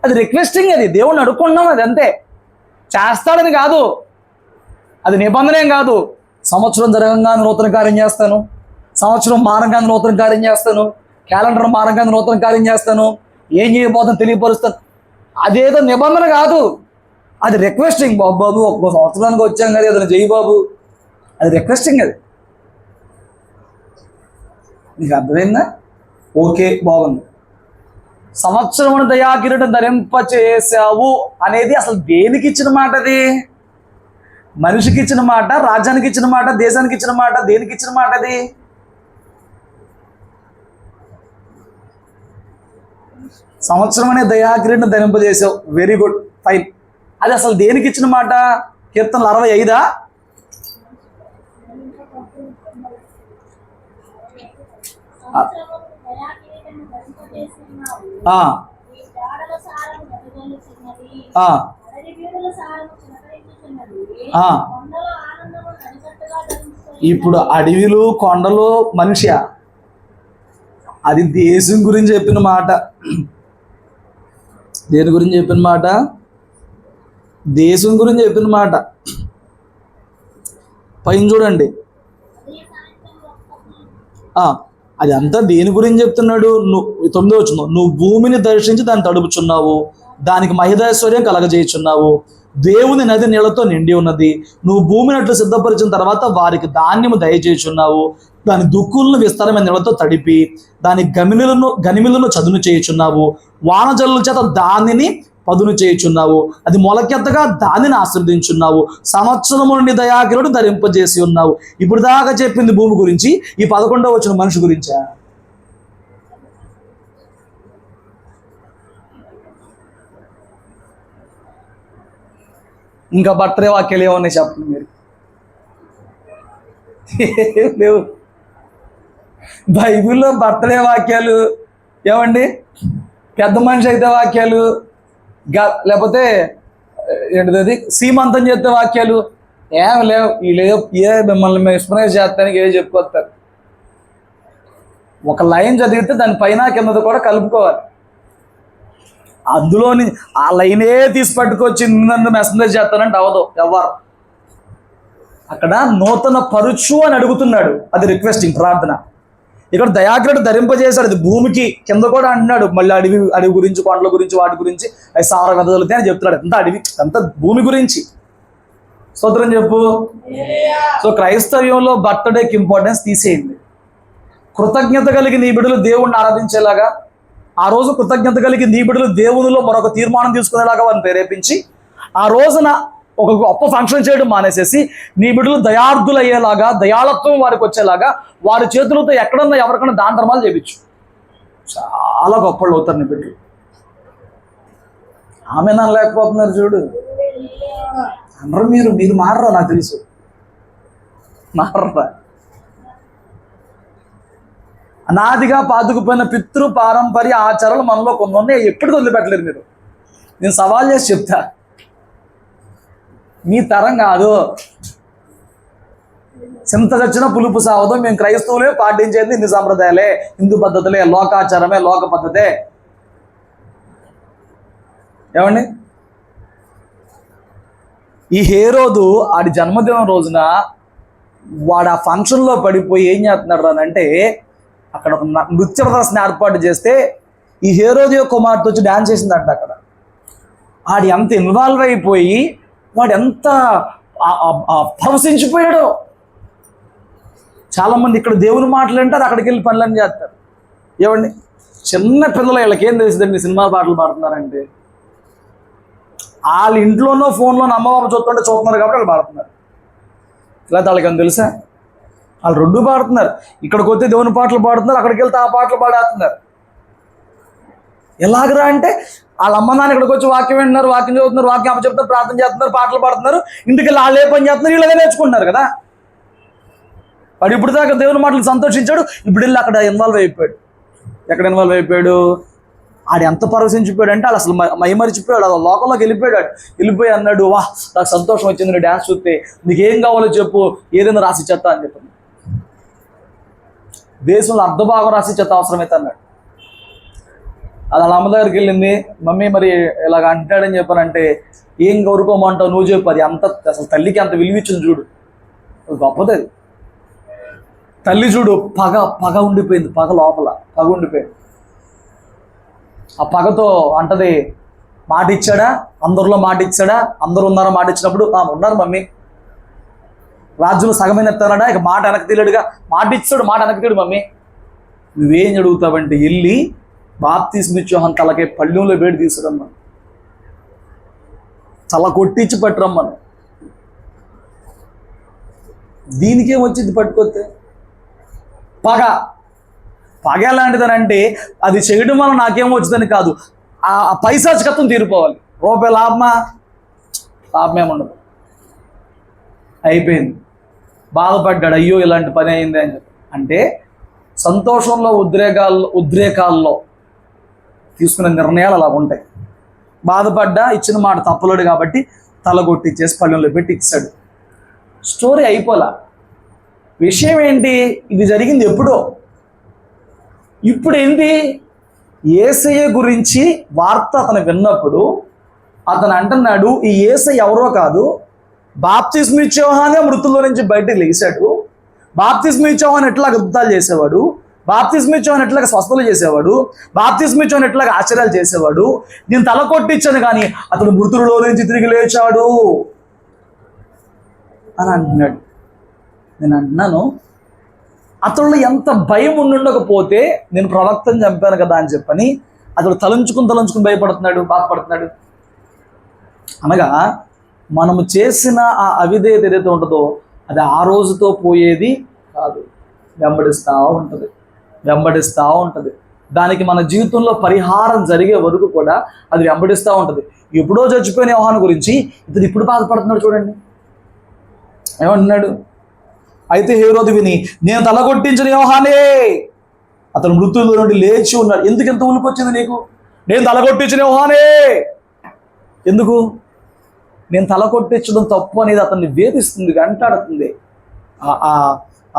అది రిక్వెస్టింగ్, అది దేవుణ్ణి అడుక్కుంటున్నాం, అది అంతే. చేస్తాడని కాదు, అది నిబంధనేం కాదు. సంవత్సరం జరగంగానే నూతన కార్యం చేస్తాను, సంవత్సరం మారంగానే నూతన కార్యం చేస్తాను, క్యాలెండర్ మారంగానే నూతన కార్యం చేస్తాను, ఏం చేయబోతుందో తెలియపరుస్తాను. అదేదో నిబంధన కాదు, అది రిక్వెస్టింగ్. బాబు ఒక్క సంవత్సరానికి వచ్చాం కదా, ఏదైనా చెయ్యి బాబు, అది రిక్వెస్టింగ్. అది నీకు అర్థమైందా? ఓకే, బాగుంది. సంవత్సరమును దయాకిరీటం ధరింపచేశావు అనేది అసలు దేనికి ఇచ్చిన మాట? అది మనిషికి ఇచ్చిన మాట, రాజ్యానికి ఇచ్చిన మాట, దేశానికి ఇచ్చిన మాట, దేనికి ఇచ్చిన మాట? అది సంవత్సరం అనే దయాకిరీటం ధరింపజేసావు, వెరీ గుడ్, ఫైన్. అది అసలు దేనికి ఇచ్చిన మాట? కీర్తనలు 65 ఇప్పుడు అడవిలు కొండలు మనిషి, అది దేశం గురించి చెప్పిన మాట. దేని గురించి చెప్పిన మాట? దేశం గురించి చెప్పిన మాట. పైన చూడండి, అది అంతా దేని గురించి చెప్తున్నాడు? 9వ వచనం, నువ్వు భూమిని దర్శించి దాన్ని తడుపుచున్నావు, దానికి మహిదైశ్వర్యం కలగజేయుచున్నావు, దేవుని నది నీళ్లతో నిండి ఉన్నది, నువ్వు భూమిని అట్లు సిద్ధపరిచిన తర్వాత వారికి ధాన్యము దయచేయుచున్నావు, దాని దుక్కులను విస్తారమైన నీళ్లతో తడిపి దాని గనిమిలను చదును చేయుచున్నావు, వానజల్లుల చేత దానిని పదును చేయుచున్నావు, అది మొలకెత్తగా దానిని ఆశీర్వదించున్నావు, సంవత్సరము నుండి దయాకిరీటం ధరింపజేసి ఉన్నావు. ఇప్పుడు దాకా చెప్పింది భూమి గురించి, ఈ 11వ వచనం మనిషి గురించా? ఇంకా బర్త్డే వాక్యాలు ఏమన్నాయి చెప్పండి మీరు? లేవు. బైబిల్లో బర్త్డే వాక్యాలు ఏమండి? పెద్ద మనిషి అయితే వాక్యాలు, లేకపోతే ఏంటిది సీమంతం చేస్తే వాక్యాలు ఏం లేవు. మిమ్మల్ని మెస్మరైజ్ చేస్తానికి ఏదో చెప్పుకొస్తారు. ఒక లైన్ చదివితే దాని పైన కిందది కూడా కలుపుకోవాలి. అందులోని ఆ లైనే తీసి పట్టుకొచ్చి నన్ను మెస్మరైజ్ చేస్తానంటే అవదు ఎవరు. అక్కడ నూతన పరుచు అని అడుగుతున్నాడు, అది రిక్వెస్టింగ్ ప్రార్థన. ఇక్కడ దయాకిరీటం ధరింపజేశాడు, అది భూమికి కింద కూడా అంటున్నాడు. మళ్ళీ అడవి గురించి, కొండల గురించి, వాటి గురించి అవి సార వెదజల్లుతాయి అని చెప్తున్నాడు. ఎంత అడవి, అంత భూమి గురించి. స్తోత్రం చెప్పు. సో క్రైస్తవ్యంలో బర్త్డేకి ఇంపార్టెన్స్ తీసేయండి. కృతజ్ఞత కలిగి నీ బిడ్డలు దేవుణ్ణి ఆరాధించేలాగా, ఆ రోజు కృతజ్ఞత కలిగి నీ బిడ్డలు దేవునిలో మరొక తీర్మానం తీసుకునేలాగా వారిని ప్రేరేపించి, ఆ రోజున ఒక గొప్ప ఫంక్షన్ చేయడం మానేసేసి నీ బిడ్డలు దయార్థులు అయ్యేలాగా, దయాళత్వం వారికి వచ్చేలాగా వారి చేతులతో ఎక్కడన్నా ఎవరికన్నా దాన ధర్మాలు చేయించు. చాలా గొప్పళ్ళు అవుతారు నీ బిడ్డలు. ఆమె నన్ను లేకపోతున్నారు చూడు అందరూ. మీరు మారరా? నాకు తెలుసు మారరా. అనాదిగా పాతుకుపోయిన పితృ పారంపర్య ఆచారాలు మనలో కొన్ని ఉన్నాయి, ఎప్పటికీ వదిలిపెట్టలేరు మీరు. నేను సవాల్ చేసి చెప్తా, మీ తరం కాదు. చింత చచ్చిన పులుపు సావదు. మేము క్రైస్తవులే పాటించేది హిందూ సాంప్రదాయాలే, హిందూ పద్ధతులే, లోకాచారమే, లోక పద్ధతే. ఏమండి? ఈ హేరోదు ఆడి జన్మదినం రోజున వాడు ఆ ఫంక్షన్లో పడిపోయి ఏం చేస్తున్నాడు అంటే, అక్కడ ఒక నృత్య ప్రదర్శన ఏర్పాటు చేస్తే ఈ హేరోదు కుమార్తె వచ్చి డ్యాన్స్ చేసిందంట. అక్కడ ఆడి ఎంత ఇన్వాల్వ్ అయిపోయి వాడు ఎంత పరవశించిపోయాడో. చాలామంది ఇక్కడ దేవుని మాటలు అంటారు, అక్కడికి వెళ్ళి పనులన్నీ చేస్తారు. ఏమండి? చిన్న పిల్లలు వీళ్ళకి ఏం తెలిసిందండి సినిమా పాటలు పాడుతున్నారంటే? వాళ్ళ ఇంట్లోనో ఫోన్లోనో అమ్మవారు చూస్తున్నారు కాబట్టి వాళ్ళు పాడుతున్నారు. లేకపోతే వాళ్ళకి ఏం తెలుసా? వాళ్ళు రెండు పాడుతున్నారు. ఇక్కడికి వస్తే దేవుని పాటలు పాడుతున్నారు, అక్కడికి వెళ్తే ఆ పాటలు పాడేస్తున్నారు. ఎలాగరా అంటే వాళ్ళ అమ్మ నాన్న ఇక్కడికి వచ్చి వాక్యం వింటున్నారు, వాక్యం చదువుతున్నారు, వాక్యం అమ్మ చెప్తున్నారు, ప్రార్థన చేస్తున్నారు, పాటలు పాడుతున్నారు. ఇంటికి వెళ్ళి వాళ్ళు ఏ పని చేస్తున్నారు, వీళ్ళగా నేర్చుకుంటున్నారు కదా. వాడు ఇప్పుడు దాకా దేవుని మాటలు సంతోషించాడు, ఇప్పుడు వెళ్ళి అక్కడ ఇన్వాల్వ్ అయిపోయాడు. ఎక్కడ ఇన్వాల్వ్ అయిపోయాడు? ఆడు ఎంత పరవశించిపోయాడు అంటే వాళ్ళు అసలు మైమరిచిపోయాడు, అలా లోకంలోకి వెళ్ళిపోయి అన్నాడు, వా నాకు సంతోషం వచ్చింది నువ్వు డ్యాన్స్ చూస్తే, నీకేం కావాలో చెప్పు, ఏదైనా రాసి చెత్త అని చెప్పాను. దేశంలో అర్ధభాగం రాసి చెత్త అవసరమైతే అన్నాడు. అది వాళ్ళ అమ్మ దగ్గరికి వెళ్ళింది, మమ్మీ మరి ఇలాగ అంటాడని చెప్పానంటే, ఏం కోరుకోమంటావు నువ్వు చెప్పు. అది అంత అసలు తల్లికి అంత విలువిచ్చింది చూడు, గొప్పది అది. తల్లి చూడు పగ ఉండిపోయింది, పగ లోపల పగ ఉండిపోయింది. ఆ పగతో అంటది, మాట ఇచ్చాడా, అందరిలో మాట ఇచ్చాడా, అందరూ ఉన్నారా మాట ఇచ్చినప్పుడు ఉన్నారు మమ్మీ, రాజ్యంలో సగమైన ఎత్తాడా, ఇక మాట వెనక్కి తీయలేడుగా, మాట ఇచ్చాడు మాట వెనక్కి తీయడు మమ్మీ. నువ్వేం అడుగుతావంటే వెళ్ళి బాప్తిస్మ యోహాను తలకే పళ్ళెంలో వేడి తీసుకురమ్మను, తల కొట్టించి పట్టురమ్మను. దీనికేం వచ్చింది పట్టుకొస్తే? పగ. పగ ఎలాంటిదనంటే అది చేయడం వల్ల నాకేం వచ్చిందని కాదు, ఆ పైశాచికత్వం తీరిపోవాలి. రూపాయి లాభమేముండదు. అయిపోయింది. బాధపడ్డాడు, అయ్యో ఇలాంటి పని అయింది అని చెప్పి. అంటే సంతోషంలో ఉద్రేకాల్లో తీసుకునే నిర్ణయాలు అలా ఉంటాయి. బాధపడ్డా ఇచ్చిన మాట తప్పలేడు కాబట్టి తల కొట్టిచ్చేసి పళ్ళెంలో పెట్టి ఇచ్చాడు. స్టోరీ అయిపోలా. విషయం ఏంటి? ఇది జరిగింది ఎప్పుడో. ఇప్పుడు ఏంటి? యేసయ్య గురించి వార్త అతను విన్నప్పుడు అతను అంటున్నాడు, ఈ యేసయ్య ఎవరో కాదు, బాప్తిస్మ ఇచ్చే యోహానే మృతుల్లో నుంచి బయటకు లేచాడు. బాప్తిస్మ ఇచ్చే యోహాను ఎట్లాగ అద్భుతాలు చేసేవాడు, బాప్తిస్మ ఇచ్చే యోహాను ఎట్లాగ స్వస్థతలు చేసేవాడు, బాప్తిస్మ ఇచ్చే యోహాను ఎట్లాగ ఆశ్చర్యాలు చేసేవాడు. నేను తల కొట్టించాను కానీ అతను మృతుల్లో నుంచి తిరిగి లేచాడు అని అంటున్నాడు. నేను అంటున్నాను, అతడు ఎంత భయం ఉండుండకపోతే నేను ప్రవక్తను చంపాను కదా అని చెప్పని అతడు తలంచుకుని భయపడుతున్నాడు, బాధపడుతున్నాడు. అనగా మనము చేసిన ఆ అవిధేయత ఏదైతే ఉంటుందో అది ఆ రోజుతో పోయేది కాదు, వెంబడిస్తూ ఉంటుంది. దానికి మన జీవితంలో పరిహారం జరిగే వరకు కూడా అది వెంబడిస్తూ ఉంటుంది. ఎప్పుడో చచ్చిపోయిన యోహాను గురించి ఇతను ఇప్పుడు బాధపడుతున్నాడు. చూడండి ఏమంటున్నాడు? అయితే హేరోదు విని, నేను తలగొట్టించిన యోహానే అతను మృతుల్లో నుండి లేచి ఉన్నాడు. ఎందుకు ఎంత ఉలికి వచ్చింది నీకు? నేను తలగొట్టించిన యోహానే. ఎందుకు? నేను తల కొట్టించడం తప్పు అనేది అతన్ని వేధిస్తుంది, వెంటాడుతుంది.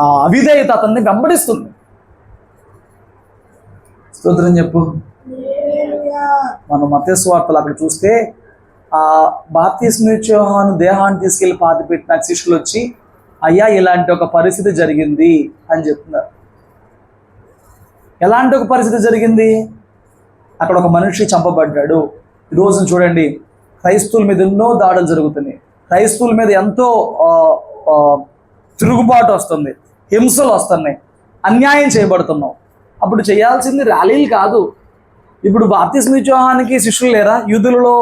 ఆ అవిధేయత అతన్ని వెంబడిస్తుంది. స్తోత్రం చెప్పు. మనం మత్తయి సువార్తలు అక్కడ చూస్తే ఆ బాప్తిస్మ ఇచ్చే యోహాను దేహాన్ని తీసుకెళ్లి పాతిపెట్టిన శిష్యులు వచ్చి, అయ్యా ఇలాంటి ఒక పరిస్థితి జరిగింది అని చెప్తున్నారు. ఎలాంటి ఒక పరిస్థితి జరిగింది? అక్కడ ఒక మనిషి చంపబడ్డాడు. ఈరోజు చూడండి, క్రైస్తవుల మీద ఎన్నో దాడులు జరుగుతున్నాయి, క్రైస్తవుల మీద ఎంతో తిరుగుబాటు వస్తుంది, హింసలు వస్తున్నాయి, అన్యాయం చేయబడుతున్నాం. అప్పుడు చేయాల్సింది ర్యాలీలు కాదు. ఇప్పుడు బాప్తిస్మ ఇచ్చే యోహానుకి శిష్యులు లేరా? యూదులలో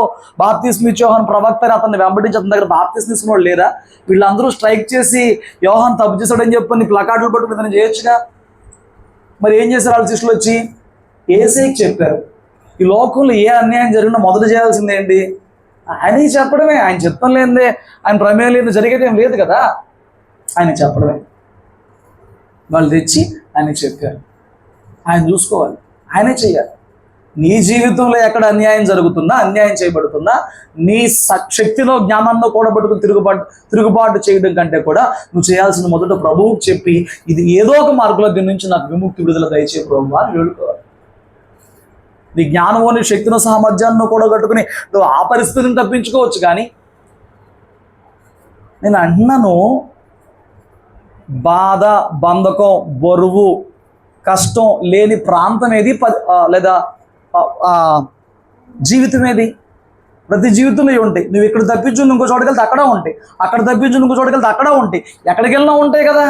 బాప్తిస్మ ఇచ్చే యోహాను ప్రవక్తని అతన్ని వెంబడించి అతని దగ్గర బాప్తిస్మ ఇచ్చిన వాళ్ళు లేరా? వీళ్ళందరూ స్ట్రైక్ చేసి యోహాను తప్పు చేశాడని చెప్పని ప్లకార్డులు పట్టుకుని ఇతను చేయొచ్చుగా. మరి ఏం చేశారు వాళ్ళ శిష్యులు వచ్చి? యేసయ్యకి చెప్పారు. ఈ లోకంలో ఏ అన్యాయం జరిగినా మొదట చేయాల్సింది ఏంటి? ఆయనకి చెప్పడమే. ఆయన చిత్తం లేనిదే, ఆయన ప్రమేయం లేనిదే జరిగేది ఏం లేదు కదా. ఆయన చెప్పడమే. వాళ్ళు తెచ్చి ఆయనకి చెప్పారు. ఆయన చూసుకోవాలి, ఆయనే చెయ్యాలి. నీ జీవితంలో ఎక్కడ అన్యాయం జరుగుతున్నా, అన్యాయం చేయబడుతున్నా, నీ శక్తిలో జ్ఞానంలో కూడబట్టుకుని తిరుగుబాటు చేయడం కంటే కూడా నువ్వు చేయాల్సిన మొదట ప్రభువుకి చెప్పి, ఇది ఏదో ఒక మార్గంలో దీని నుంచి నాకు విముక్తి విడుదల దయచే ప్రభువా అని వేడుకోవాలి. నీ జ్ఞానమో నీ శక్తినో సామర్థ్యాన్ని కూడగట్టుకుని నువ్వు ఆ పరిస్థితిని తప్పించుకోవచ్చు. కానీ నేను అంటున్నాను, బాధ, బంధకం, బరువు, కష్టం లేని ప్రాంతం ఏది? లేదా జీవితం ఏది? ప్రతి జీవితంలో ఉంటాయి. నువ్వు ఇక్కడ తప్పించు ఇంకో చోటుకి వెళ్తే అక్కడ ఉంటాయి, అక్కడ తప్పించు ఇంకో చోటుకి వెళ్తే అక్కడ ఉంటాయి, ఎక్కడికి వెళ్ళినా ఉంటాయి కదా.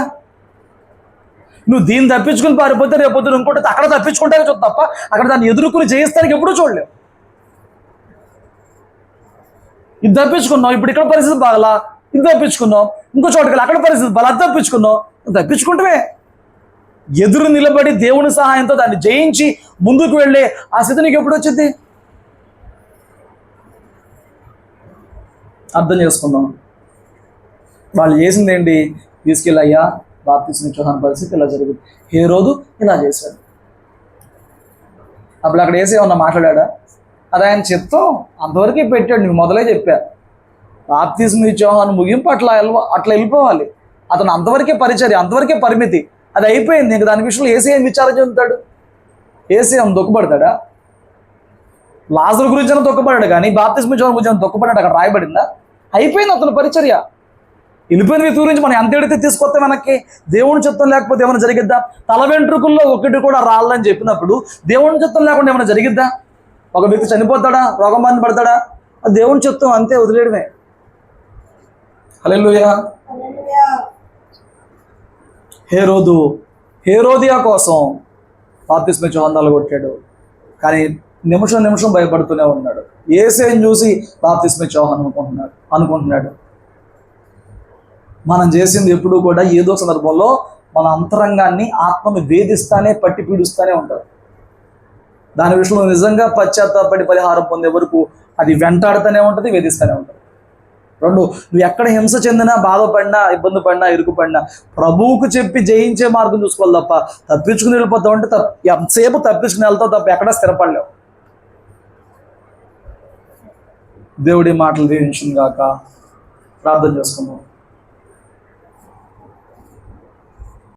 నువ్వు దీన్ని తప్పించుకుని పారిపోతే రేపొద్దు ఇంకోటి అక్కడ తప్పించుకుంటే చూద్దాం తప్ప అక్కడ దాన్ని ఎదుర్కొని జయిస్తానికి ఎప్పుడూ చూడలేవు. ఇది తప్పించుకున్నావు, ఇప్పుడు ఇక్కడ పరిస్థితి బాగలా, ఇది తప్పించుకున్నావు, ఇంకో చోటుకి అక్కడ పరిస్థితి బాగా, అది తప్పించుకున్నావు. తప్పించుకుంటే ఎదురు నిలబడి దేవుని సహాయంతో దాన్ని జయించి ముందుకు వెళ్ళే ఆ స్థితి నీకు ఎప్పుడు వచ్చింది? అర్థం చేసుకుందాం. వాళ్ళు చేసింది ఏంటి? తీసుకెళ్ళి, అయ్యా బాప్తిస్మ ఇచ్చే యోహాను పరిస్థితి ఇలా జరిగింది, హేరోదు ఇలా చేశాడు. అప్పుడు అక్కడ వేసి ఏమన్నా మాట్లాడా? అది ఆయన చిత్తం, అంతవరకే పెట్టాడు. నీకు మొదలే చెప్పా, బాప్తిస్మ ఇచ్చే యోహాను ముగింపు అట్లా వెళ్ళిపోవాలి. అతను అంతవరకే పరిచర్య, అంతవరకే పరిమితి, అది అయిపోయింది. ఇంక దాని విషయంలో ఏసీ ఏం విచారం చెందుతాడు? ఏసీ ఏం దుఃఖపడతాడా? లాజరు గురించి అయినా దుఃఖపడ్డాడు, కానీ బాప్తిస్మ ఇచ్చే యోహాను గురించి దుఃఖపడ్డాడు? అక్కడ రాయబడిందా? అయిపోయింది అతను పరిచర్య. వెళ్ళిపోయిన వ్యక్తి గురించి మనం ఎంత ఎడితే తీసుకొస్తే మనకి దేవుని చిత్తం లేకపోతే ఏమైనా జరిగిద్దా? తల వెంట్రుకల్లో ఒకటి కూడా రాళ్ళని చెప్పినప్పుడు దేవుని చిత్తం లేకుండా ఏమైనా జరిగిద్దా? ఒక వ్యక్తి చనిపోతాడా? రోగం బారిన పడతాడా? అది దేవుని చిత్తం, అంతే, వదిలేయడమే. హల్లెలూయా. హేరోదియా కోసం బాప్తిస్మ ఇచ్చే యోహాను కొట్టాడు. కానీ నిమిషం నిమిషం భయపడుతూనే ఉన్నాడు. యేసేని చూసి బాప్తిస్మ యోహాను అనుకుంటున్నాడు. మనం చేసింది ఎప్పుడు కూడా ఏదో సందర్భంలో మన అంతరంగాన్ని, ఆత్మను వేధిస్తానే, పట్టి పీడిస్తానే ఉంటారు. దాని విషయంలో నిజంగా పశ్చాత్తాపడి పరిహారం పొందే వరకు అది వెంటాడుతూనే ఉంటుంది, వేధిస్తూనే ఉంటుంది. రెండు, నువ్వు ఎక్కడ హింస చెందినా, బాధపడినా, ఇబ్బంది పడినా, ఇరుకుపడినా ప్రభువుకు చెప్పి జయించే మార్గం చూసుకోవాలి తప్ప తప్పించుకుని వెళ్ళిపోతావు అంటే ఎంతసేపు తప్పించుకుని వెళ్తావు తప్ప ఎక్కడా స్థిరపడలేవు. దేవుడి మాటలు దీవించును గాక. ప్రార్థన చేసుకుందాం.